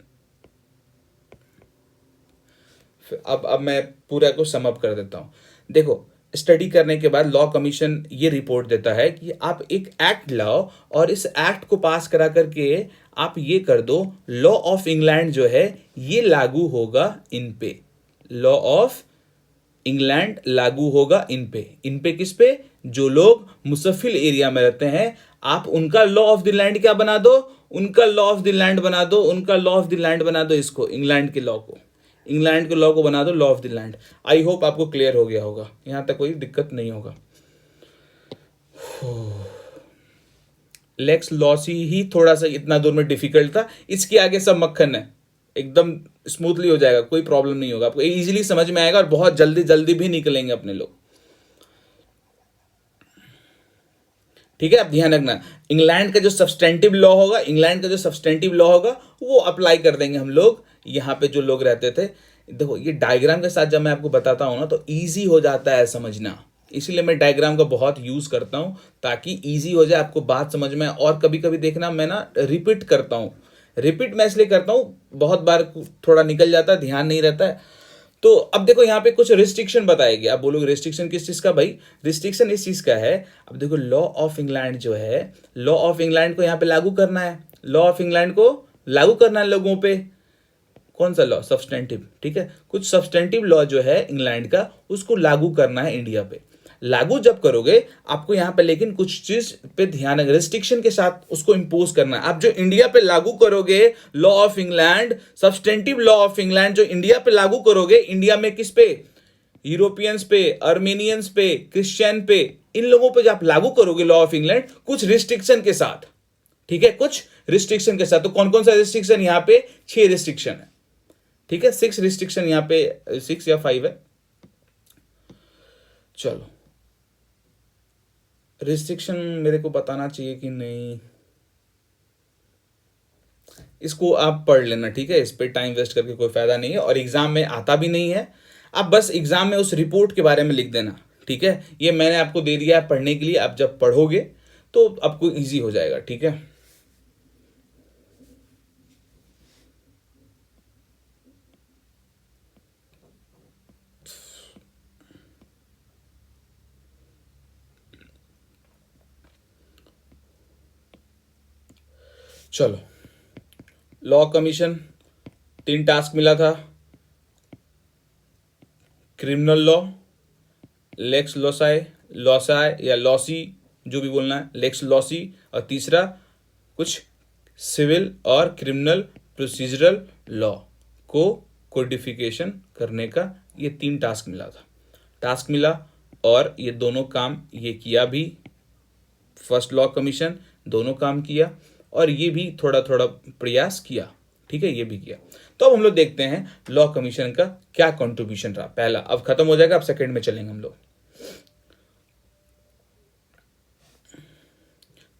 A: अब मैं पूरा को समअप कर देता हूं। देखो, स्टडी करने के बाद लॉ कमीशन ये रिपोर्ट देता है कि आप एक एक्ट लाओ और इस एक्ट को पास करा करके आप ये कर दो, लॉ ऑफ इंग्लैंड जो है ये लागू होगा इन पे, लॉ ऑफ इंग्लैंड लागू होगा इन पे किस पे, जो लोग मुसफ़िल एरिया में रहते हैं, आप उनका लॉ ऑफ द लैंड क्या बना दो, उनका लॉ ऑफ द लैंड बना दो, उनका लॉ ऑफ द लैंड बना दो, इसको इंग्लैंड के लॉ को, इंग्लैंड के लॉ को बना दो law of the land. I hope आपको क्लियर हो गया होगा, यहां तक कोई दिक्कत नहीं होगा। लेक्स लॉसी ही थोड़ा सा इतना दूर में डिफिकल्ट था, इसके आगे सब मक्खन है, एकदम स्मूथली हो जाएगा, कोई प्रॉब्लम नहीं होगा, आपको इजीली समझ में आएगा और बहुत जल्दी जल्दी भी निकलेंगे अपने लोग। ठीक है, अब ध्यान रखना, इंग्लैंड का जो सब्सटेंटिव लॉ होगा, इंग्लैंड का जो सब्सटेंटिव लॉ होगा वो अप्लाई कर देंगे हम लोग यहाँ पे जो लोग रहते थे। देखो ये डायग्राम के साथ जब मैं आपको बताता हूँ ना तो ईजी हो जाता है समझना, इसीलिए मैं डायग्राम का बहुत यूज करता हूँ ताकि ईजी हो जाए आपको बात समझ में। और कभी कभी देखना मैं ना रिपीट करता हूँ, रिपीट मैं इसलिए करता हूँ, बहुत बार थोड़ा निकल जाता है, ध्यान नहीं रहता है। तो अब देखो यहाँ पे कुछ रिस्ट्रिक्शन बताए गए। आप बोलोगे रिस्ट्रिक्शन किस चीज का भाई? रिस्ट्रिक्शन इस चीज का है, अब देखो लॉ ऑफ इंग्लैंड जो है, लॉ ऑफ इंग्लैंड को यहाँ पे लागू करना है, लॉ ऑफ इंग्लैंड को लागू करना है लोगों पे। कौन सा लॉ? सब्सटेंटिव, ठीक है, कुछ सब्सटेंटिव लॉ जो है इंग्लैंड का उसको लागू करना है इंडिया पे। लागू जब करोगे आपको यहां पे लेकिन कुछ चीज पे ध्यान, रिस्ट्रिक्शन के साथ उसको इंपोज करना है। आप जो इंडिया पे लागू करोगे law of England, substantive law of England जो इंडिया पे लागू करोगे, इंडिया में किस पे? यूरोपियंस पे, अर्मेनियंस पे, क्रिश्चियन पे, इन लोगों पे जब आप लागू करोगे लॉ ऑफ इंग्लैंड कुछ रिस्ट्रिक्शन के साथ, ठीक है, कुछ रिस्ट्रिक्शन के साथ। तो कौन कौन सा रिस्ट्रिक्शन? यहां पे 6 रिस्ट्रिक्शन है, ठीक है, 6 रिस्ट्रिक्शन यहां पे, 6 या 5 है। चलो रिस्ट्रिक्शन मेरे को बताना चाहिए कि नहीं, इसको आप पढ़ लेना, ठीक है, इस पे टाइम वेस्ट करके कोई फायदा नहीं है और एग्जाम में आता भी नहीं है। आप बस एग्जाम में उस रिपोर्ट के बारे में लिख देना, ठीक है, ये मैंने आपको दे दिया है पढ़ने के लिए, आप जब पढ़ोगे तो आपको इजी हो जाएगा, ठीक है। चलो लॉ कमीशन 3 टास्क मिला था, क्रिमिनल लॉ, लेक्स लॉसाई, लॉसाई या लॉसी जो भी बोलना है, लेक्स लॉसी, और तीसरा कुछ सिविल और क्रिमिनल प्रोसीजरल लॉ को कोडिफिकेशन करने का, ये 3 टास्क मिला था, टास्क मिला और ये दोनों काम ये किया भी, फर्स्ट लॉ कमीशन दोनों काम किया और ये भी थोड़ा थोड़ा प्रयास किया, ठीक है, ये भी किया। तो अब हम लोग देखते हैं लॉ कमीशन का क्या कंट्रीब्यूशन रहा। पहला अब खत्म हो जाएगा, अब सेकंड में चलेंगे हम लोग।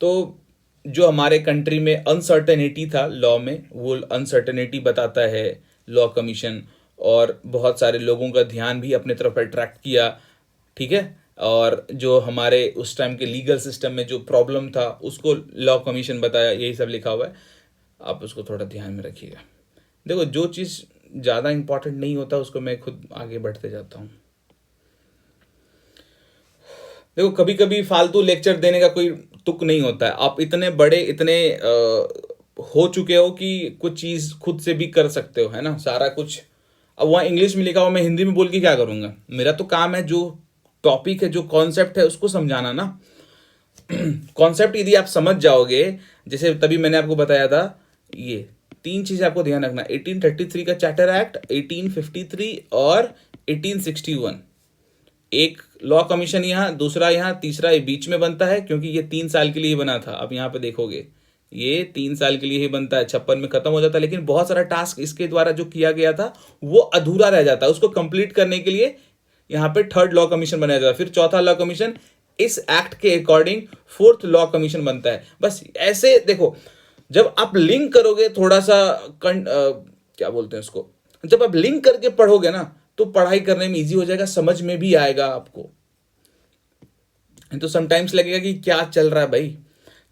A: तो जो हमारे कंट्री में अनसर्टेनिटी था लॉ में, वो अनसर्टेनिटी बताता है लॉ कमीशन, और बहुत सारे लोगों का ध्यान भी अपने तरफ अट्रैक्ट किया, ठीक है, और जो हमारे उस टाइम के लीगल सिस्टम में जो प्रॉब्लम था उसको लॉ कमीशन बताया, यही सब लिखा हुआ है, आप उसको थोड़ा ध्यान में रखिएगा। देखो जो चीज़ ज़्यादा इंपॉर्टेंट नहीं होता उसको मैं खुद आगे बढ़ते जाता हूँ। देखो कभी कभी फालतू लेक्चर देने का कोई तुक नहीं होता है, आप इतने बड़े इतने हो चुके हो कि कुछ चीज़ खुद से भी कर सकते हो, है ना, सारा कुछ। अब वहाँ इंग्लिश में लिखा हुआ मैं हिंदी में बोल के क्या करूँगा? मेरा तो काम है जो टॉपिक है, जो कॉन्सेप्ट है उसको समझाना ना। कॉन्सेप्ट यदि आप समझ जाओगे, जैसे तभी मैंने आपको बताया था, ये 3 चीजें आपको ध्यान रखना, 1833 का चार्टर एक्ट, 1853 और 1861, एक लॉ कमीशन यहाँ, दूसरा यहाँ, तीसरा ये बीच में बनता है क्योंकि ये 3 साल के लिए ही बना था। अब यहाँ पे देखोगे ये 3 साल के लिए ही बनता है, 56 में खत्म हो जाता है, लेकिन बहुत सारा टास्क इसके द्वारा जो किया गया था वो अधूरा रह जाता है, उसको कंप्लीट करने के लिए यहाँ पे 3rd लॉ कमीशन बनाया जाता है, फिर 4था लॉ कमीशन इस एक्ट के अकॉर्डिंग 4th लॉ कमीशन बनता है। बस ऐसे देखो, जब आप लिंक करोगे थोड़ा सा क्या बोलते हैं उसको, जब आप लिंक करके पढ़ोगे ना तो पढ़ाई करने में इजी हो जाएगा, समझ में भी आएगा आपको। तो समटाइम्स लगेगा कि क्या चल रहा है भाई।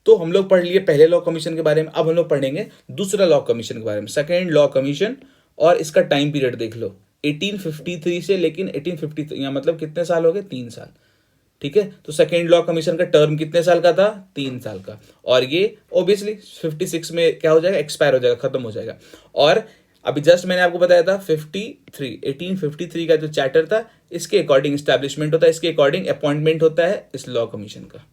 A: तो हम लोग पढ़ लिए पहले लॉ कमीशन के बारे में, अब हम लोग पढ़ेंगे दूसरा लॉ कमीशन के बारे में, सेकेंड लॉ कमीशन, और इसका टाइम पीरियड देख लो 1853 से, लेकिन 1853 यहाँ मतलब कितने साल हो गए? 3 साल, ठीक है। तो सेकेंड लॉ कमीशन का टर्म कितने साल का था? 3 साल का, और ये ऑब्वियसली 56 में क्या हो जाएगा? एक्सपायर हो जाएगा, खत्म हो जाएगा। और अभी जस्ट मैंने आपको बताया था 1853 का जो चार्टर था, इसके अकॉर्डिंग स्टैब्लिशमेंट होता है, इसके अकॉर्डिंग अपॉइंटमेंट होता है इस लॉ कमीशन का,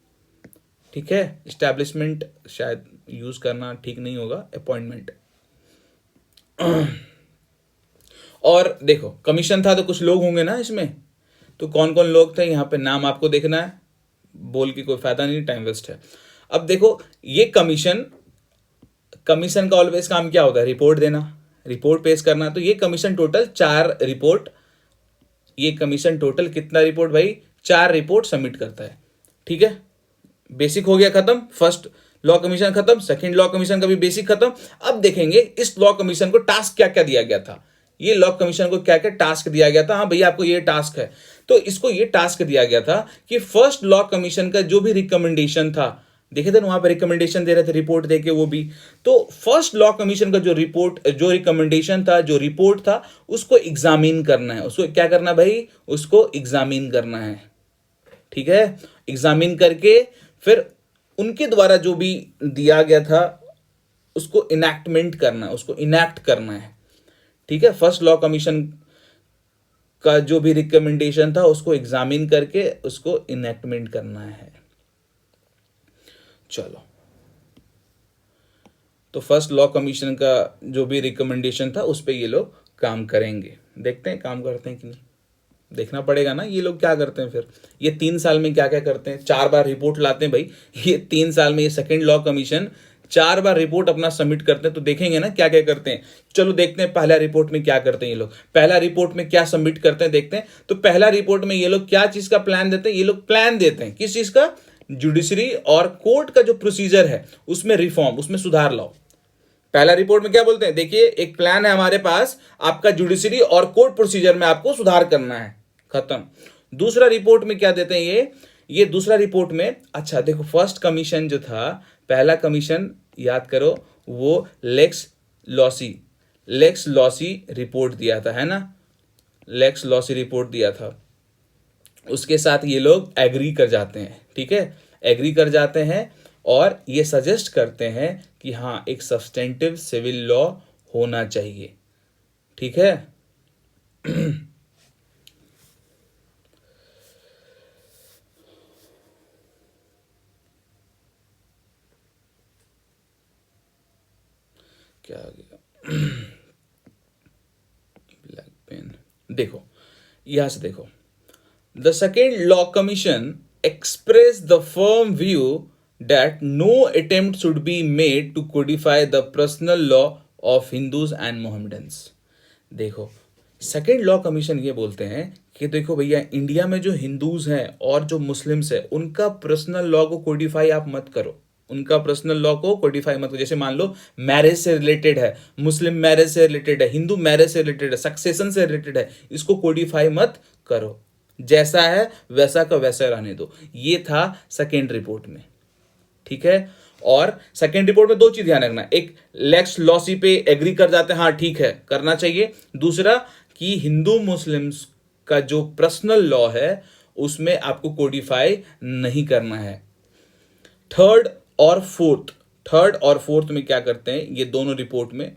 A: ठीक है। स्टैब्लिशमेंट शायद यूज करना ठीक नहीं होगा, अपॉइंटमेंट। और देखो कमीशन था तो कुछ लोग होंगे ना इसमें, तो कौन कौन लोग थे यहाँ पे नाम आपको देखना है, बोल के कोई फायदा नहीं, टाइम वेस्ट है। अब देखो ये कमीशन का ऑलवेज काम क्या होता है? रिपोर्ट देना, रिपोर्ट पेश करना। तो ये कमीशन टोटल 4 रिपोर्ट, ये कमीशन टोटल कितना रिपोर्ट भाई? 4 रिपोर्ट सबमिट करता है, ठीक है। बेसिक हो गया खत्म, फर्स्ट लॉ कमीशन खत्म, सेकंड लॉ कमीशन का भी बेसिक खत्म। अब देखेंगे इस लॉ कमीशन को टास्क क्या क्या दिया गया था, ये लॉ कमीशन को क्या क्या टास्क दिया गया था। हाँ भैया आपको ये टास्क है, तो इसको ये टास्क दिया गया था कि फर्स्ट लॉ कमीशन का जो भी रिकमेंडेशन था, देखे थे ना वहां पर रिकमेंडेशन दे रहे थे रिपोर्ट देके वो भी, तो फर्स्ट लॉ कमीशन का जो रिपोर्ट, जो रिकमेंडेशन था, जो रिपोर्ट था, उसको एग्जामिन करना है। उसको क्या करना भाई, उसको एग्जामिन करना है, ठीक है। एग्जामिन करके फिर उनके द्वारा जो भी दिया गया था उसको इनैक्टमेंट करना है, उसको इनैक्ट करना है, ठीक है। फर्स्ट लॉ कमीशन का जो भी रिकमेंडेशन था उसको एग्जामिन करके उसको इनैक्टमेंट करना है। चलो, तो फर्स्ट लॉ कमीशन का जो भी रिकमेंडेशन था उस पर ये लोग काम करेंगे। देखते हैं काम करते हैं कि नहीं, देखना पड़ेगा ना ये लोग क्या करते हैं। फिर ये 3 साल में क्या क्या करते हैं, 4 बार रिपोर्ट लाते हैं भाई। ये 3 साल में ये सेकंड लॉ कमीशन 4 बार रिपोर्ट अपना सबमिट करते हैं, तो देखेंगे ना क्या क्या करते हैं। चलो देखते हैं पहला रिपोर्ट में क्या करते हैं ये लोग, पहला रिपोर्ट में क्या सबमिट करते हैं देखते हैं। तो पहला रिपोर्ट में ये लोग क्या चीज का प्लान देते हैं, ये लोग प्लान देते हैं किस चीज का, जुडिशरी और कोर्ट का जो प्रोसीजर है उसमें रिफॉर्म, उसमें सुधार लाओ। पहला रिपोर्ट में क्या बोलते हैं, देखिए एक प्लान है हमारे पास, आपका जुडिशरी और कोर्ट प्रोसीजर में आपको सुधार करना है, खत्म। दूसरा रिपोर्ट में क्या देते हैं ये दूसरा रिपोर्ट में, अच्छा देखो फर्स्ट कमीशन जो था, पहला कमीशन याद करो वो लेक्स लॉसी रिपोर्ट दिया था, है ना, लेक्स लॉसी रिपोर्ट दिया था। उसके साथ ये लोग एग्री कर जाते हैं, ठीक है, एग्री कर जाते हैं और ये सजेस्ट करते हैं कि हाँ एक सब्सटेंटिव सिविल लॉ होना चाहिए, ठीक है। क्या आ गया, ब्लैक पेन, देखो यहां से देखो, the second law commission express the firm view that no attempt should be made to codify the personal law of Hindus and Mohammedans। देखो सेकेंड लॉ कमीशन ये बोलते हैं कि देखो भैया इंडिया में जो हिंदूज हैं और जो मुस्लिम्स हैं उनका पर्सनल लॉ को कोडिफाई आप मत करो, उनका पर्सनल लॉ को कोडिफाई मत करो। जैसे मान लो मैरिज से रिलेटेड है, मुस्लिम मैरिज से रिलेटेड है, हिंदू मैरिज से रिलेटेड है, सक्सेशन से रिलेटेड है, इसको कोडिफाई मत करो, जैसा है वैसा का वैसा रहने दो। ये था सेकेंड रिपोर्ट में, ठीक है। और सेकेंड रिपोर्ट में 2 चीज ध्यान रखना, एक लेक्स लॉसी पे एग्री कर जाते हैं, हाँ ठीक है करना चाहिए। दूसरा कि हिंदू मुस्लिम्स का जो पर्सनल लॉ है उसमें आपको कोडिफाई नहीं करना है। थर्ड और फोर्थ में क्या करते हैं ये दोनों रिपोर्ट में,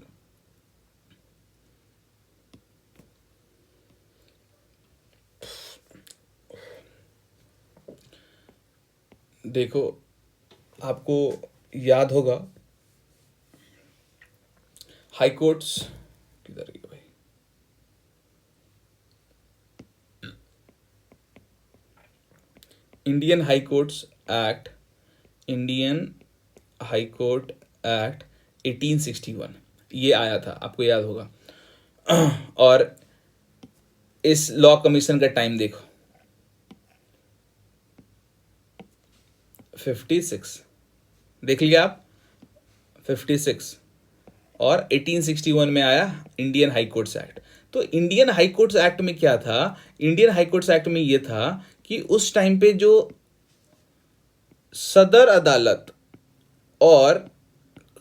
A: देखो आपको याद होगा हाई कोर्ट्स किधर गए भाई, इंडियन हाई कोर्ट एक्ट 1861 ये आया था, आपको याद होगा। और इस लॉ कमीशन का टाइम देखो 56, देख लिया आप 56, और 1861 में आया इंडियन हाई कोर्ट्स एक्ट। तो इंडियन हाई कोर्ट्स एक्ट में क्या था, इंडियन हाई कोर्ट्स एक्ट में ये था कि उस टाइम पे जो सदर अदालत और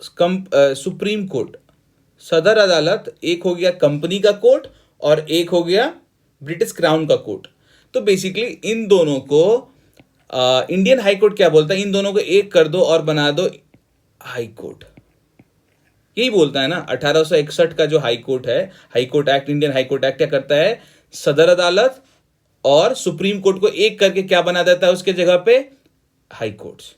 A: सुप्रीम कोर्ट, सदर अदालत एक हो गया कंपनी का कोर्ट और एक हो गया ब्रिटिश क्राउन का कोर्ट। तो बेसिकली इन दोनों को इंडियन हाई कोर्ट क्या बोलता है, इन दोनों को एक कर दो और बना दो हाई कोर्ट, यही बोलता है ना। 1861 का जो हाई कोर्ट है, high court act, Indian high court act क्या करता है, सदर अदालत और सुप्रीम कोर्ट को एक करके क्या बना देता है उसके जगह पे, हाई कोर्ट्स।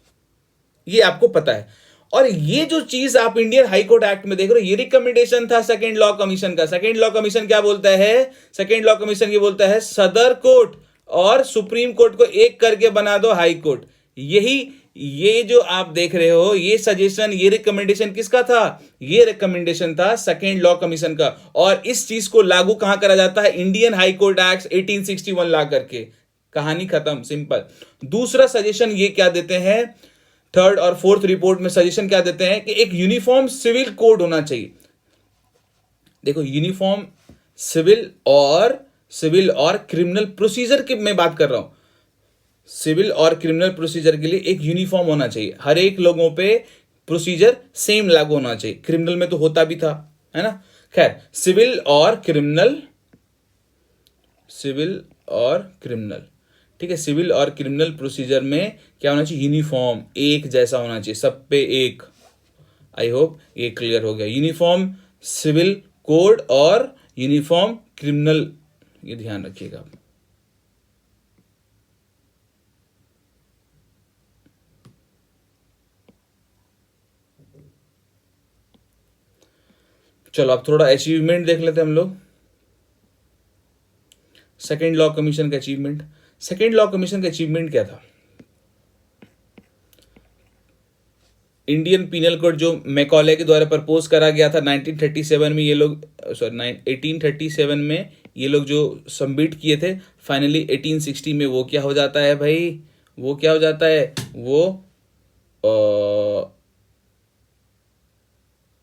A: ये आपको पता है। और ये जो चीज आप इंडियन हाई कोर्ट एक्ट में देख रहे हो, ये रिकमेंडेशन था सेकेंड लॉ कमीशन का। सेकेंड लॉ कमीशन क्या बोलता है, सेकेंड लॉ कमीशन ये बोलता है सदर कोर्ट और सुप्रीम कोर्ट को एक करके बना दो हाई कोर्ट। यही ये जो आप देख रहे हो, ये सजेशन, ये रिकमेंडेशन किसका था, ये रिकमेंडेशन था सेकेंड लॉ कमीशन का। और इस चीज को लागू कहां करा जाता है, इंडियन हाई कोर्ट एक्ट 1861 ला करके, कहानी खत्म, सिंपल। दूसरा सजेशन ये क्या देते हैं, थर्ड और फोर्थ रिपोर्ट में सजेशन क्या देते हैं कि एक यूनिफॉर्म सिविल कोड होना चाहिए। देखो यूनिफॉर्म सिविल और क्रिमिनल प्रोसीजर की मैं बात कर रहा हूं। सिविल और क्रिमिनल प्रोसीजर के लिए एक यूनिफॉर्म होना चाहिए, हर एक लोगों पे प्रोसीजर सेम लागू होना चाहिए। क्रिमिनल में तो होता भी था, है ना। खैर, सिविल और क्रिमिनल, ठीक है, सिविल और क्रिमिनल प्रोसीजर में क्या होना चाहिए, यूनिफॉर्म, एक जैसा होना चाहिए सब पे एक। आई होप ये क्लियर हो गया। यूनिफॉर्म सिविल कोड और यूनिफॉर्म क्रिमिनल, ये ध्यान रखिएगा। चलो अब थोड़ा अचीवमेंट देख लेते हैं हम लोग। सेकेंड लॉ कमीशन का अचीवमेंट, सेकेंड लॉ कमीशन का अचीवमेंट क्या था? इंडियन पीनल कोड जो मैकॉले के द्वारा प्रपोज करा गया था 1937 में, ये लोग 1837 में ये लोग जो सबमिट किए थे, फाइनली 1860 में वो क्या हो जाता है भाई, वो क्या हो जाता है, वो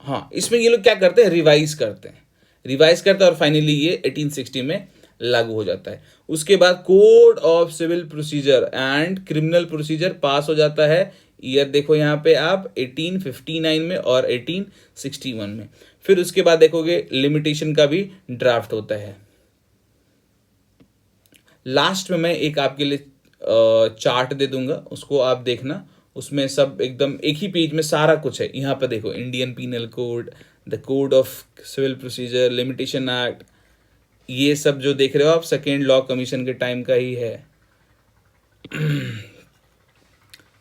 A: हाँ, इसमें ये लोग क्या करते हैं, रिवाइज करते हैं और फाइनली ये 1860 में लागू हो जाता है। उसके बाद code of civil procedure and criminal procedure pass हो जाता है। ईयर देखो यहाँ पे आप 1859 में और 1861 में। फिर उसके बाद देखोगे लिमिटेशन का भी ड्राफ्ट होता है। लास्ट में मैं एक आपके लिए चार्ट दे दूंगा, उसको आप देखना, उसमें सब एकदम एक ही पेज में सारा कुछ है। यहाँ पर देखो Indian penal code, the code of civil procedure, limitation act, ये सब जो देख रहे हो आप सेकेंड लॉ कमीशन के टाइम का ही है।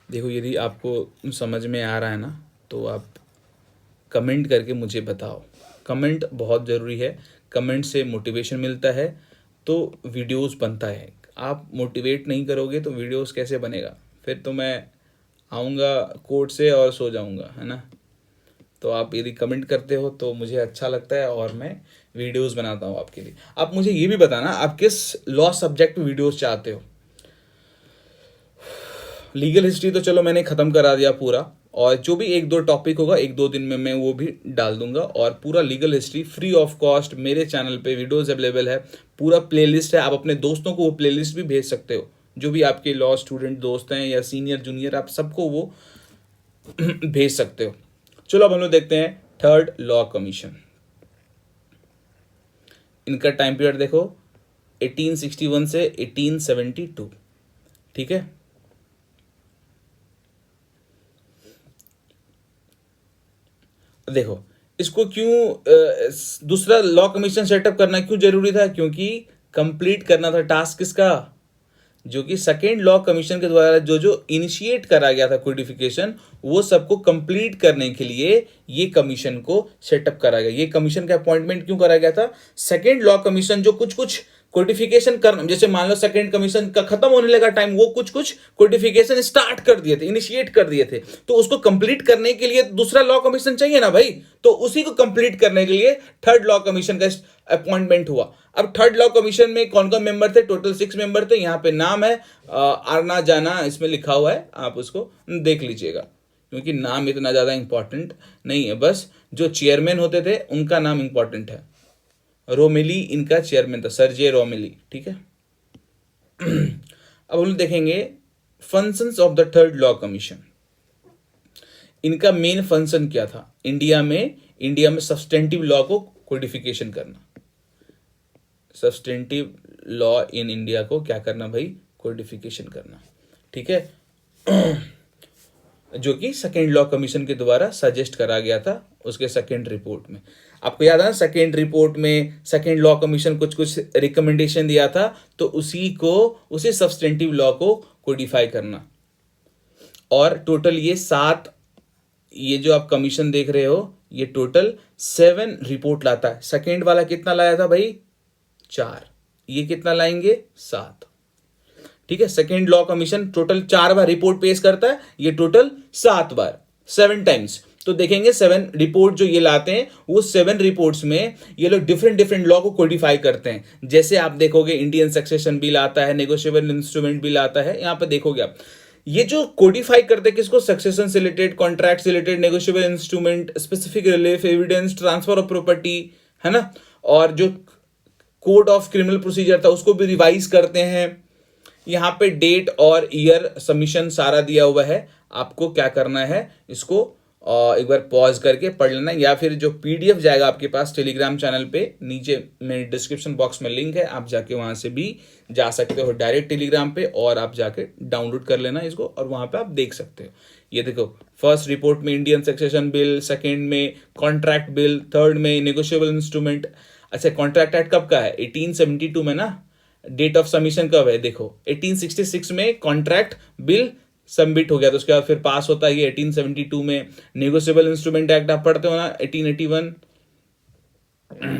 A: देखो यदि आपको समझ में आ रहा है ना तो आप कमेंट करके मुझे बताओ। कमेंट बहुत ज़रूरी है, कमेंट से मोटिवेशन मिलता है तो वीडियोस बनता है। आप मोटिवेट नहीं करोगे तो वीडियोस कैसे बनेगा? फिर तो मैं आऊँगा कोर्ट से और सो जाऊँगा, है ना। तो आप यदि कमेंट करते हो तो मुझे अच्छा लगता है और मैं वीडियोस बनाता हूँ आपके लिए। आप मुझे ये भी बताना आप किस लॉ सब्जेक्ट में वीडियोस चाहते हो। लीगल हिस्ट्री तो चलो मैंने ख़त्म करा दिया पूरा, और जो भी एक दो टॉपिक होगा एक दो दिन में मैं वो भी डाल दूंगा। और पूरा legal history free of cost मेरे चैनल पे वीडियोस अवेलेबल है, पूरा प्लेलिस्ट है। आप अपने दोस्तों को वो प्लेलिस्ट भी भेज सकते हो, जो भी आपके लॉ स्टूडेंट दोस्त हैं या सीनियर जूनियर, आप सबको वो भेज सकते हो। चलो अब हम लोग देखते हैं थर्ड लॉ कमीशन। इनका टाइम पीरियड देखो 1861 से 1872, ठीक है। देखो इसको क्यों दूसरा लॉ कमीशन सेटअप करना क्यों जरूरी था? क्योंकि कंप्लीट करना था टास्क किसका, जो कि सेकेंड लॉ कमीशन के द्वारा जो जो इनिशिएट करा गया था कोडिफिकेशन, वो सबको कंप्लीट करने के लिए ये कमीशन को सेटअप करा गया। ये कमीशन का अपॉइंटमेंट क्यों करा गया था? सेकेंड लॉ कमीशन जो कुछ कुछ कोडिफिकेशन कर, जैसे मान लो सेकेंड कमीशन का खत्म होने लगा टाइम, वो कुछ कुछ कोडिफिकेशन स्टार्ट कर दिए थे, इनिशिएट कर दिए थे, तो उसको कंप्लीट करने के लिए दूसरा लॉ कमीशन चाहिए ना भाई। तो उसी को कंप्लीट करने के लिए थर्ड लॉ कमीशन का अपॉइंटमेंट हुआ। अब थर्ड लॉ कमीशन में कौन कौन मेंबर थे? टोटल 6 मेंबर थे। यहाँ पे नाम है आना जाना इसमें लिखा हुआ है, आप उसको देख लीजिएगा, क्योंकि नाम इतना ज़्यादा इंपॉर्टेंट नहीं है, बस जो चेयरमैन होते थे उनका नाम इंपॉर्टेंट है। रोमेली इनका चेयरमैन था, सर जे रोमेली, ठीक है। अब हम लोग देखेंगे functions of the third law commission. इनका मेन फंक्शन क्या था? इंडिया में सब्सटेंटिव लॉ को कोडिफिकेशन करना। सब्सटेंटिव लॉ इन इंडिया को क्या करना भाई? कोडिफिकेशन करना, ठीक है। जो कि सेकेंड लॉ कमीशन के द्वारा सजेस्ट करा गया था उसके सेकेंड रिपोर्ट में। आपको याद है ना, सेकेंड रिपोर्ट में सेकेंड लॉ कमीशन कुछ कुछ रिकमेंडेशन दिया था, तो उसी सब्सटेंटिव लॉ को कोडिफाई करना। और टोटल ये जो आप कमीशन देख रहे हो, ये टोटल 7 रिपोर्ट लाता है। सेकेंड वाला कितना लाया था भाई? 4। ये कितना लाएंगे? 7, ठीक है। सेकेंड लॉ कमीशन टोटल 4 बार रिपोर्ट पेश करता है, ये टोटल 7 बार, 7 टाइम्स। तो देखेंगे 7 रिपोर्ट जो ये लाते हैं, वो 7 रिपोर्ट्स में ये लोग डिफरेंट लॉ को कोडिफाई करते हैं। जैसे आप देखोगे इंडियन सक्सेशन बिल आता है, नेगोशिएबल इंस्ट्रूमेंट बिल आता है, यहां पर देखोगे आप ये जो कोडिफाई करते हैं किसको, सक्सेशन से रिलेटेड, कॉन्ट्रैक्ट से related, negotiable instrument, specific relief, evidence, transfer of property, है ना, और जो कोड ऑफ क्रिमिनल प्रोसीजर था उसको भी रिवाइज करते हैं। यहाँ पे डेट और ईयर सबमिशन सारा दिया हुआ है, आपको क्या करना है इसको एक बार पॉज करके पढ़ लेना, या फिर जो पीडीएफ जाएगा आपके पास टेलीग्राम चैनल पे, नीचे मेरे डिस्क्रिप्शन बॉक्स में लिंक है, आप जाके वहां से भी जा सकते हो डायरेक्ट टेलीग्राम पे, और आप जाके डाउनलोड कर लेना इसको और वहां पे आप देख सकते हो। ये देखो, फर्स्ट रिपोर्ट में इंडियन सक्सेशन बिल, सेकेंड में कॉन्ट्रैक्ट बिल, थर्ड में नेगोशिएबल इंस्ट्रूमेंट। अच्छा, कॉन्ट्रैक्ट एक्ट कब का है, 1872 में ना। डेट ऑफ सबमिशन कब है, देखो 1866 में कॉन्ट्रैक्ट बिल सबमिट हो गया, तो उसके बाद फिर पास होता है ये 1872 में। नेगोशिएबल इंस्ट्रूमेंट एक्ट आप पढ़ते हो ना, 1881।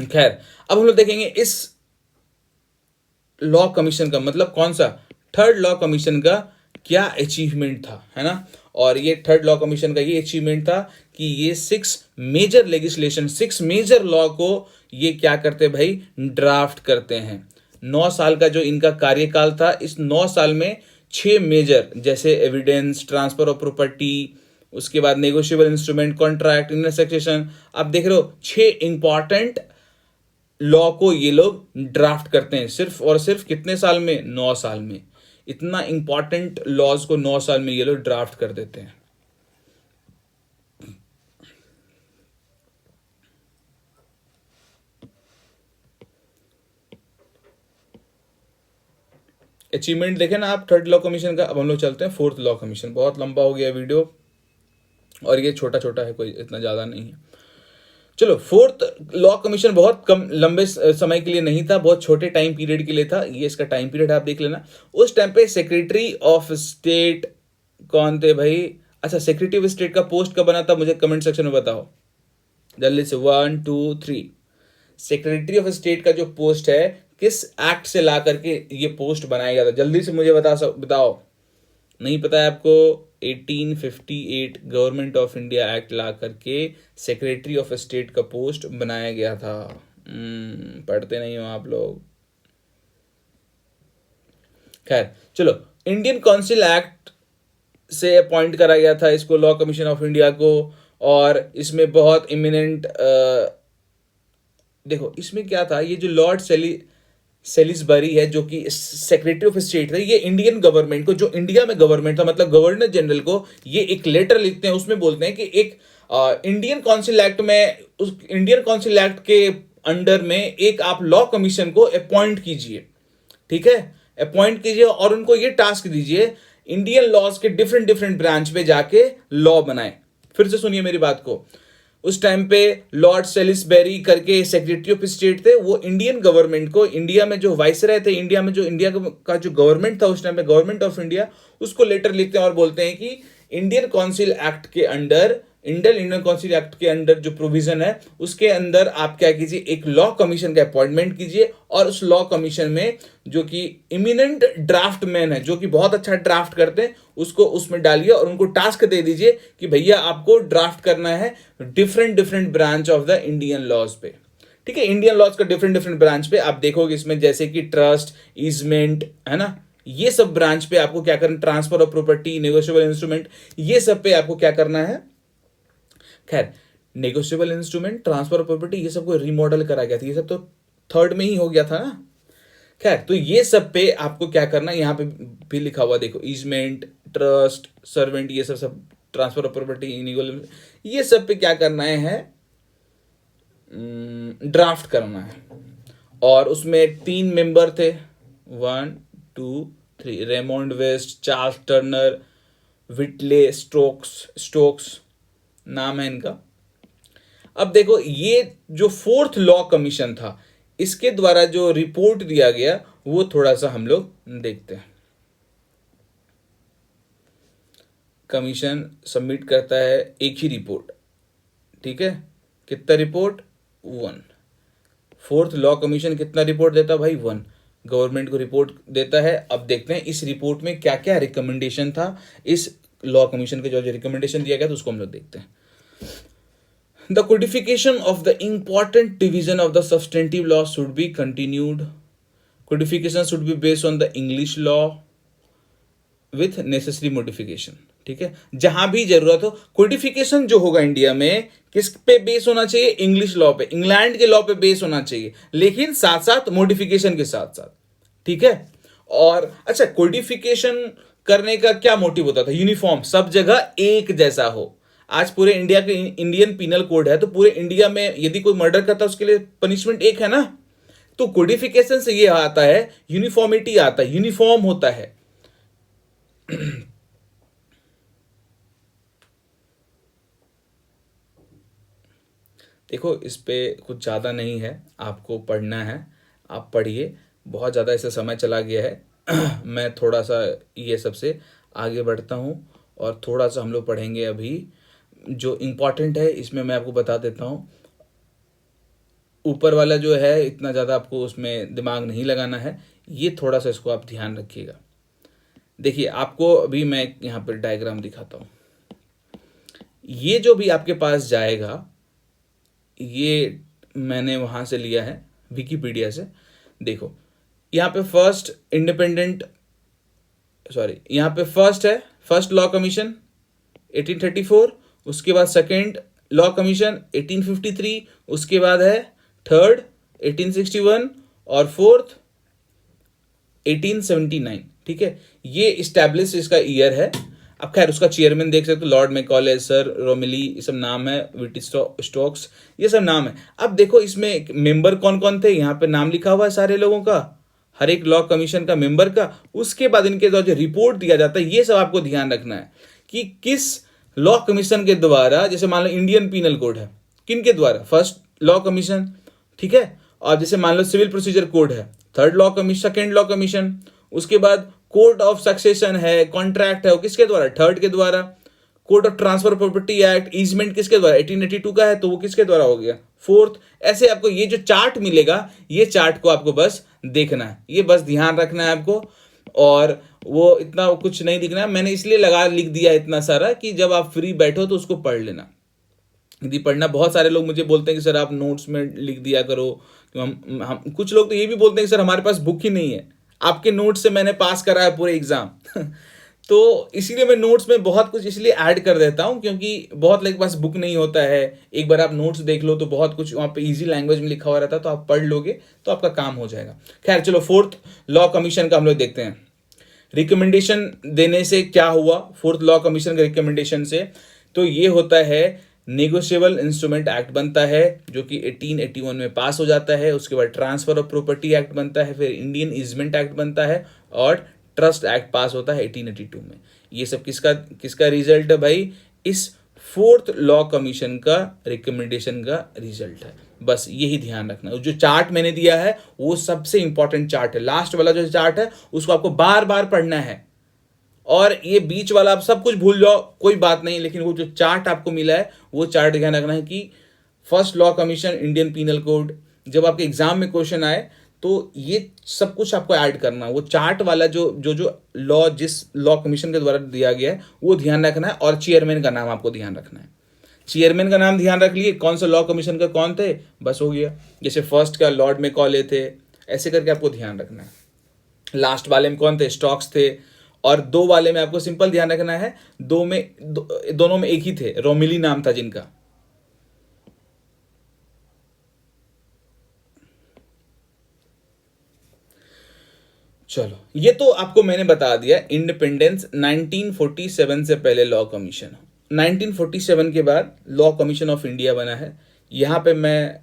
A: खैर, अब हम लोग देखेंगे इस लॉ कमीशन का मतलब कौन सा, थर्ड लॉ कमीशन का क्या अचीवमेंट था, है ना। और ये थर्ड लॉ कमीशन का ये अचीवमेंट था कि ये 6 मेजर लेजिस्लेशन, 6 मेजर लॉ को ये क्या करते भाई, ड्राफ्ट करते हैं। 9 साल का जो इनका कार्यकाल था, इस 9 साल में 6 मेजर, जैसे एविडेंस, ट्रांसफर ऑफ प्रॉपर्टी, उसके बाद negotiable instrument, contract, Indian succession, आप देख रहे हो 6 इंपॉर्टेंट लॉ को ये लोग ड्राफ्ट करते हैं, सिर्फ और सिर्फ कितने साल में, 9 साल में। इतना इंपॉर्टेंट लॉज को 9 साल में ये लोग ड्राफ्ट कर देते हैं। अचीवमेंट देखें ना आप थर्ड लॉ कमीशन का। अब हम लोग चलते हैं फोर्थ लॉ कमीशन। बहुत लंबा हो गया वीडियो और ये छोटा छोटा है, कोई इतना ज़्यादा नहीं है। चलो, फोर्थ लॉ कमीशन बहुत कम लंबे समय के लिए नहीं था, बहुत छोटे टाइम पीरियड के लिए था। ये इसका टाइम पीरियड आप देख लेना। उस टाइम पे सेक्रेटरी ऑफ स्टेट कौन थे भाई? अच्छा, सेक्रेटरी ऑफ स्टेट का पोस्ट कब बना था, मुझे कमेंट सेक्शन में बताओ जल्दी से। 1 2 3। सेक्रेटरी ऑफ स्टेट का जो पोस्ट है, किस एक्ट से ला करके ये पोस्ट बनाया गया था, जल्दी से मुझे बताओ। नहीं पता है आपको? 1858 गवर्नमेंट ऑफ इंडिया एक्ट ला करके सेक्रेटरी ऑफ स्टेट का पोस्ट बनाया गया था। पढ़ते नहीं हो आप लोग। खैर चलो, इंडियन काउंसिल एक्ट से अपॉइंट करा गया था इसको, लॉ कमीशन ऑफ इंडिया को। और इसमें बहुत इमिनेंट देखो इसमें क्या था, ये जो लॉर्ड सेलिसबरी है जो कि सेक्रेटरी ऑफ स्टेट थे, ये इंडियन गवर्नमेंट को, जो इंडिया में गवर्नमेंट था, मतलब गवर्नर जनरल को, ये एक लेटर लिखते हैं। उसमें बोलते हैं कि एक इंडियन काउंसिल एक्ट में, उस इंडियन काउंसिल एक्ट के अंडर में एक आप लॉ कमीशन को अपॉइंट कीजिए, ठीक है, अपॉइंट कीजिए और उनको ये टास्क दीजिए इंडियन लॉज के डिफरेंट डिफरेंट ब्रांच पे जाके लॉ बनाए। फिर से सुनिए मेरी बात को। उस टाइम पे लॉर्ड सेलिसबरी करके सेक्रेटरी ऑफ स्टेट थे, वो इंडियन गवर्नमेंट को, इंडिया में जो वाइसराय थे, इंडिया में जो इंडिया का जो गवर्नमेंट था उस टाइम पे, गवर्नमेंट ऑफ इंडिया, उसको लेटर लिखते हैं और बोलते हैं कि इंडियन काउंसिल एक्ट के अंडर, इंडियन काउंसिल एक्ट के अंडर जो प्रोविजन है उसके अंदर आप क्या कीजिए, एक लॉ कमीशन का अपॉइंटमेंट कीजिए। और उस लॉ कमीशन में जो कि इमिनेंट ड्राफ्ट मैन है, जो कि बहुत अच्छा ड्राफ्ट करते हैं, उसको उसमें डालिए और उनको टास्क दे दीजिए कि भैया आपको ड्राफ्ट करना है different different branch of the Indian laws पे, ठीक है, इंडियन लॉज का डिफरेंट डिफरेंट ब्रांच पे। आप देखोगे इसमें जैसे कि ट्रस्ट, ईजमेंट, है ना, ये सब ब्रांच पे आपको क्या करना, transfer of property, negotiable instrument, ये सब पे आपको क्या करना है। खैर, negotiable instrument, transfer of property, ये सब को रिमॉडल करा गया था, ये सब तो थर्ड में ही हो गया था ना। खैर, तो ये सब पे आपको क्या करना, यहाँ पे भी लिखा हुआ देखो, ईजमेंट, ट्रस्ट, सर्वेंट, ये सब सब ट्रांसफर ऑफ प्रॉपर्टी, इनिगल, ये सब पे क्या करना है, ड्राफ्ट करना है। और उसमें 3 मेंबर थे, 1 2 3, Raymond West, Charles Turner, Whitley Stokes नाम है इनका। अब देखो, ये जो फोर्थ लॉ कमीशन था, इसके द्वारा जो रिपोर्ट दिया गया वो थोड़ा सा हम लोग देखते हैं। कमीशन सबमिट करता है एक ही रिपोर्ट, ठीक है, कितना रिपोर्ट, 1। फोर्थ लॉ कमीशन कितना रिपोर्ट देता भाई, 1 गवर्नमेंट को रिपोर्ट देता है। अब देखते हैं इस रिपोर्ट में क्या क्या रिकमेंडेशन था, इस लॉ कमीशन के जो रिकमेंडेशन दिया गया था उसको हम लोग देखते हैं। The codification of the important division of the substantive law should be continued. Codification should be based on the English law, with necessary modification. ठीक है, जहां भी जरूरत हो। कोडिफिकेशन जो होगा इंडिया में किस पे बेस होना चाहिए? इंग्लिश लॉ पे, इंग्लैंड के लॉ पे बेस होना चाहिए, लेकिन साथ साथ मॉडिफिकेशन के साथ साथ। ठीक है। और अच्छा, कोडिफिकेशन करने का क्या मोटिव होता था? यूनिफॉर्म, सब जगह एक जैसा हो। आज पूरे इंडिया के इंडियन पिनल कोड है, तो पूरे इंडिया में यदि कोई मर्डर करता है उसके लिए पनिशमेंट एक है ना। तो कोडिफिकेशन से ये आता है, यूनिफॉर्मिटी आता है, यूनिफॉर्म होता है। देखो, इस पे कुछ ज़्यादा नहीं है, आपको पढ़ना है, आप पढ़िए। बहुत ज़्यादा इससे समय चला गया है। मैं थोड़ा सा ये सबसे आगे बढ़ता हूँ और थोड़ा सा हम लोग पढ़ेंगे अभी जो इम्पोर्टेंट है। इसमें मैं आपको बता देता हूँ, ऊपर वाला जो है इतना ज़्यादा आपको उसमें दिमाग नहीं लगाना है, ये थोड़ा सा इसको आप ध्यान रखिएगा। देखिए, आपको अभी मैं यहाँ पर डायग्राम दिखाता हूँ। ये जो भी आपके पास जाएगा, ये मैंने वहाँ से लिया है विकीपीडिया से। देखो, यहाँ पे फर्स्ट इंडिपेंडेंट, सॉरी, यहाँ पे फर्स्ट है फर्स्ट लॉ कमीशन 1834, उसके बाद सेकंड लॉ कमीशन 1853, उसके बाद है थर्ड 1861 और फोर्थ 1879। ठीक है, ये इस्टेब्लिश इसका ईयर है। अब खैर उसका चेयरमैन देख सकते हो, लॉर्ड मैकॉले, सर रोमिली, ये सब नाम है, विटी स्टोक्स, ये सब नाम है। अब देखो इसमें मेंबर कौन कौन थे, यहाँ पे नाम लिखा हुआ है सारे लोगों का, हर एक लॉ कमीशन का मेंबर का। उसके बाद इनके द्वारा जो रिपोर्ट दिया जाता है, ये सब आपको ध्यान रखना है कि किस लॉ कमीशन के द्वारा, जैसे मान लो इंडियन पीनल कोड है, किन के द्वारा? First law commission. ठीक है, और जैसे मान लो सिविल प्रोसीजर कोड है, third law commission, second law commission. उसके बाद कोड ऑफ सक्सेशन है, कॉन्ट्रैक्ट है, वो किसके द्वारा? थर्ड के द्वारा। Code of transfer property act, easement किसके द्वारा? 1882 का है, तो वो किसके द्वारा हो गया? फोर्थ। ऐसे आपको ये जो चार्ट मिलेगा, ये चार्ट को आपको बस देखना है, ये बस ध्यान रखना है आपको। और वो इतना कुछ नहीं दिखना है, मैंने इसलिए लिख दिया इतना सारा कि जब आप फ्री बैठो तो उसको पढ़ लेना। यदि पढ़ना, बहुत सारे लोग मुझे बोलते हैं कि सर आप नोट्स में लिख दिया करो, हम कुछ लोग तो ये भी बोलते हैं कि सर हमारे पास बुक ही नहीं है, आपके नोट्स से मैंने पास करा है पूरे एग्जाम। तो इसीलिए मैं नोट्स में बहुत कुछ इसलिए ऐड कर देता हूँ, क्योंकि बहुत लोगों के पास बुक नहीं होता है। एक बार आप नोट्स देख लो तो बहुत कुछ वहाँ पे इजी लैंग्वेज में लिखा हुआ रहता है, तो आप पढ़ लोगे तो आपका काम हो जाएगा। खैर चलो, फोर्थ लॉ कमीशन का हम लोग देखते हैं। रिकमेंडेशन देने से क्या हुआ फोर्थ लॉ कमीशन के रिकमेंडेशन से? तो ये होता है, नेगोशिएबल इंस्ट्रूमेंट एक्ट बनता है जो कि 1881 में पास हो जाता है। उसके बाद ट्रांसफर ऑफ प्रॉपर्टी एक्ट बनता है, फिर इंडियन ईजमेंट एक्ट बनता है और ट्रस्ट एक्ट पास होता है 1882 में। ये सब किसका किसका रिजल्ट है भाई? इस फोर्थ लॉ कमीशन का रिकमेंडेशन का रिजल्ट है। बस यही ध्यान रखना। जो चार्ट मैंने दिया है वो सबसे इंपॉर्टेंट चार्ट है। लास्ट वाला जो चार्ट है उसको आपको बार बार पढ़ना है, और ये बीच वाला आप सब कुछ भूल जाओ कोई बात नहीं, लेकिन वो जो चार्ट आपको मिला है वो चार्ट ध्यान रखना है कि first law commission, Indian penal code. जब आपके एग्जाम में क्वेश्चन आए तो ये सब कुछ आपको ऐड करना है। वो चार्ट वाला जो लॉ जिस लॉ कमीशन के द्वारा दिया गया है वो ध्यान रखना है, और चेयरमैन का नाम आपको ध्यान रखना है। चेयरमैन का नाम ध्यान रख लिए, कौन सा लॉ कमीशन का कौन थे, बस हो गया। जैसे फर्स्ट का लॉर्ड मैकॉले थे, ऐसे करके आपको ध्यान रखना है। लास्ट वाले में कौन थे? स्टॉक्स थे। और दो वाले में आपको सिंपल ध्यान रखना है, दोनों में एक ही थे, रोमिली नाम था जिनका। चलो, ये तो आपको मैंने बता दिया इंडिपेंडेंस 1947 से पहले लॉ कमीशन। 1947 के बाद लॉ कमीशन ऑफ इंडिया बना है। यहाँ पे मैं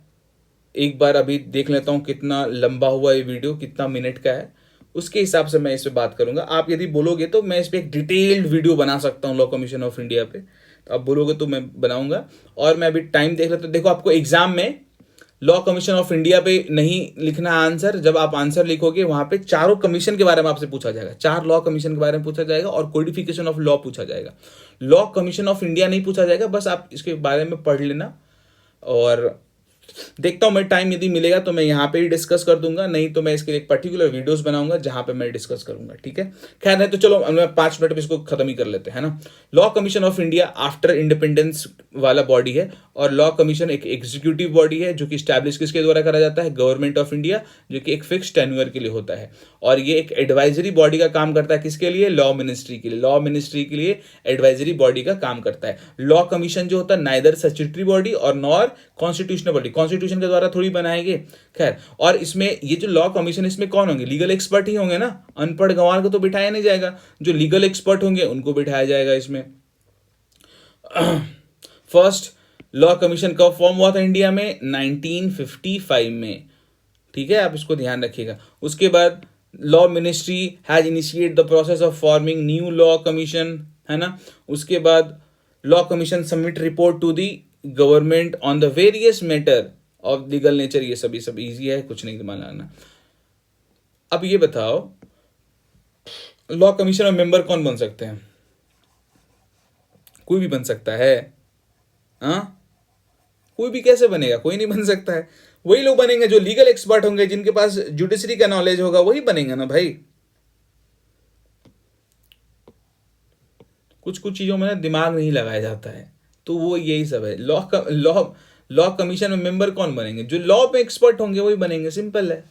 A: एक बार अभी देख लेता हूँ कितना लंबा हुआ ये वीडियो, कितना मिनट का है, उसके हिसाब से मैं इस पर बात करूंगा। आप यदि बोलोगे तो मैं इस पर एक डिटेल्ड वीडियो बना सकता हूँ लॉ कमीशन ऑफ इंडिया पे, तो आप बोलोगे तो मैं बनाऊंगा। और मैं अभी टाइम देख लेता हूँ। देखो, आपको एग्जाम में लॉ कमीशन ऑफ इंडिया पे नहीं लिखना आंसर। जब आप आंसर लिखोगे वहां पे चारों कमीशन के बारे में आपसे पूछा जाएगा, 4 लॉ कमीशन के बारे में पूछा जाएगा और कोडिफिकेशन ऑफ लॉ पूछा जाएगा। लॉ कमीशन ऑफ इंडिया नहीं पूछा जाएगा, बस आप इसके बारे में पढ़ लेना। और देखता हूँ मैं, टाइम यदि मिलेगा तो मैं यहाँ पे ही डिस्कस कर दूंगा, नहीं तो मैं इसके लिए एक पर्टिकुलर वीडियोस बनाऊंगा जहां पे मैं डिस्कस करूंगा, ठीक है। खैर नहीं तो चलो मैं 5 मिनट में इसको खत्म ही कर लेते हैं ना। Law commission of India after independence वाला बॉडी है, और लॉ कमीशन एक एग्जीक्यूटिव बॉडी है जो कि स्टैब्लिश किसके द्वारा करा जाता है, गवर्नमेंट ऑफ इंडिया, जो कि एक फिक्स टेन्यूअर के लिए होता है। और ये एक एडवाइजरी बॉडी का काम करता है, किसके लिए, लॉ मिनिस्ट्री के लिए। लॉ मिनिस्ट्री के लिए एडवाइजरी बॉडी का काम करता है। लॉ कमीशन जो होता है नाइदर स्टैट्यूटरी बॉडी और नॉर कॉन्स्टिट्यूशनल बॉडी, कॉन्स्टिट्यूशन के द्वारा थोड़ी बनाएंगे। खैर, और इसमें ये जो लॉ कमीशन, इसमें कौन होंगे, लीगल एक्सपर्ट ही होंगे ना, अनपढ़ गंवार को तो बिठाया नहीं जाएगा, जो लीगल एक्सपर्ट होंगे उनको बिठाया जाएगा इसमें। फर्स्ट लॉ कमीशन कब फॉर्म हुआ था इंडिया में, 1955 में, ठीक है, आप इसको ध्यान रखिएगा। उसके बाद law ministry has initiate the process of forming new law commission, है ना। उसके बाद law commission submit report to the government on the various matter of legal nature. ये सब इजी है, कुछ नहीं दिमाग लगाना। अब ये बताओ, लॉ कमीशन में मेंबर कौन बन सकते हैं, कोई भी बन सकता है, हाँ, कोई भी कैसे बनेगा, कोई नहीं बन सकता है। वही लोग बनेंगे जो लीगल एक्सपर्ट होंगे, जिनके पास जुडिशरी का नॉलेज होगा, वही बनेंगे ना भाई। कुछ कुछ चीजों में ना दिमाग नहीं लगाया जाता है, तो वो यही सब है। लॉ कमीशन में मेंबर कौन बनेंगे, जो लॉ में एक्सपर्ट होंगे वही बनेंगे, सिंपल है।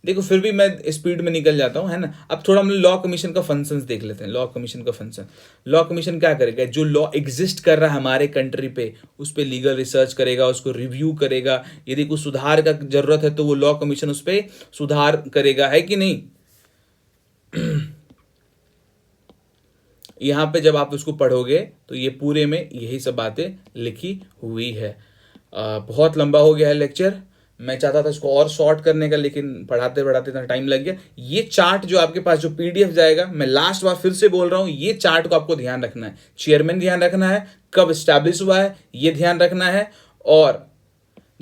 A: देखो फिर भी मैं स्पीड में निकल जाता हूँ, है ना। अब थोड़ा हम लॉ कमीशन का फंक्शंस देख लेते हैं। लॉ कमीशन का फंक्शन, लॉ कमीशन क्या करेगा, जो लॉ एग्जिस्ट कर रहा है हमारे कंट्री पे, उस पर लीगल रिसर्च करेगा, उसको रिव्यू करेगा। यदि कुछ सुधार का जरूरत है तो वो लॉ कमीशन उस पर सुधार करेगा, है कि नहीं। यहाँ पे जब आप उसको पढ़ोगे तो ये पूरे में यही सब बातें लिखी हुई है। बहुत लंबा हो गया है लेक्चर, मैं चाहता था इसको और शॉर्ट करने का, लेकिन पढ़ाते पढ़ाते इतना टाइम लग गया। ये चार्ट जो आपके पास जो पीडीएफ जाएगा, मैं लास्ट बार फिर से बोल रहा हूँ, ये चार्ट को आपको ध्यान रखना है। चेयरमैन ध्यान रखना है, कब स्टैब्लिश हुआ है ये ध्यान रखना है, और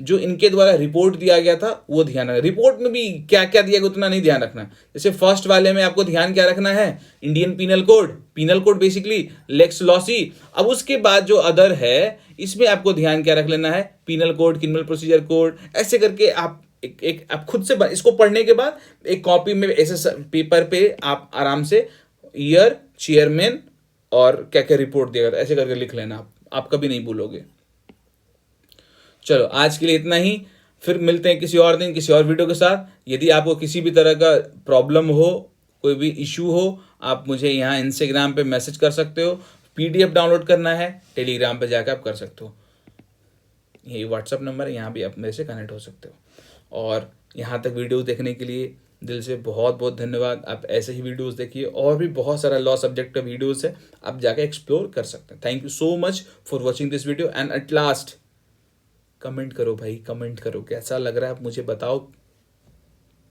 A: जो इनके द्वारा रिपोर्ट दिया गया था वो ध्यान रखना। रिपोर्ट में भी क्या क्या दिया गया उतना नहीं ध्यान रखना। जैसे फर्स्ट वाले में आपको ध्यान क्या रखना है, Indian penal code basically lex loci. अब उसके बाद जो अदर है, इसमें आपको ध्यान क्या रख लेना है, penal code, criminal procedure code, ऐसे करके आप एक आप खुद से इसको पढ़ने के बाद एक कॉपी में ऐसे पेपर पे आप आराम से ईयर, चेयरमैन और क्या क्या रिपोर्ट दिया गया ऐसे करके लिख लेना, आप कभी नहीं भूलोगे। चलो आज के लिए इतना ही, फिर मिलते हैं किसी और दिन किसी और वीडियो के साथ। यदि आपको किसी भी तरह का प्रॉब्लम हो, कोई भी इशू हो, आप मुझे यहाँ इंस्टाग्राम पे मैसेज कर सकते हो। पीडीएफ डाउनलोड करना है टेलीग्राम पे जाकर आप कर सकते हो, यही व्हाट्सअप नंबर है, यहाँ भी आप मेरे से कनेक्ट हो सकते हो। और यहाँ तक वीडियो देखने के लिए दिल से बहुत बहुत धन्यवाद। आप ऐसे ही वीडियोस देखिए, और भी बहुत सारा लॉ सब्जेक्ट का वीडियोस है, आप जाकर एक्सप्लोर कर सकते हैं। Thank you so much for watching this video, and at last comment करो भाई, कमेंट करो कैसा लग रहा है, आप मुझे बताओ।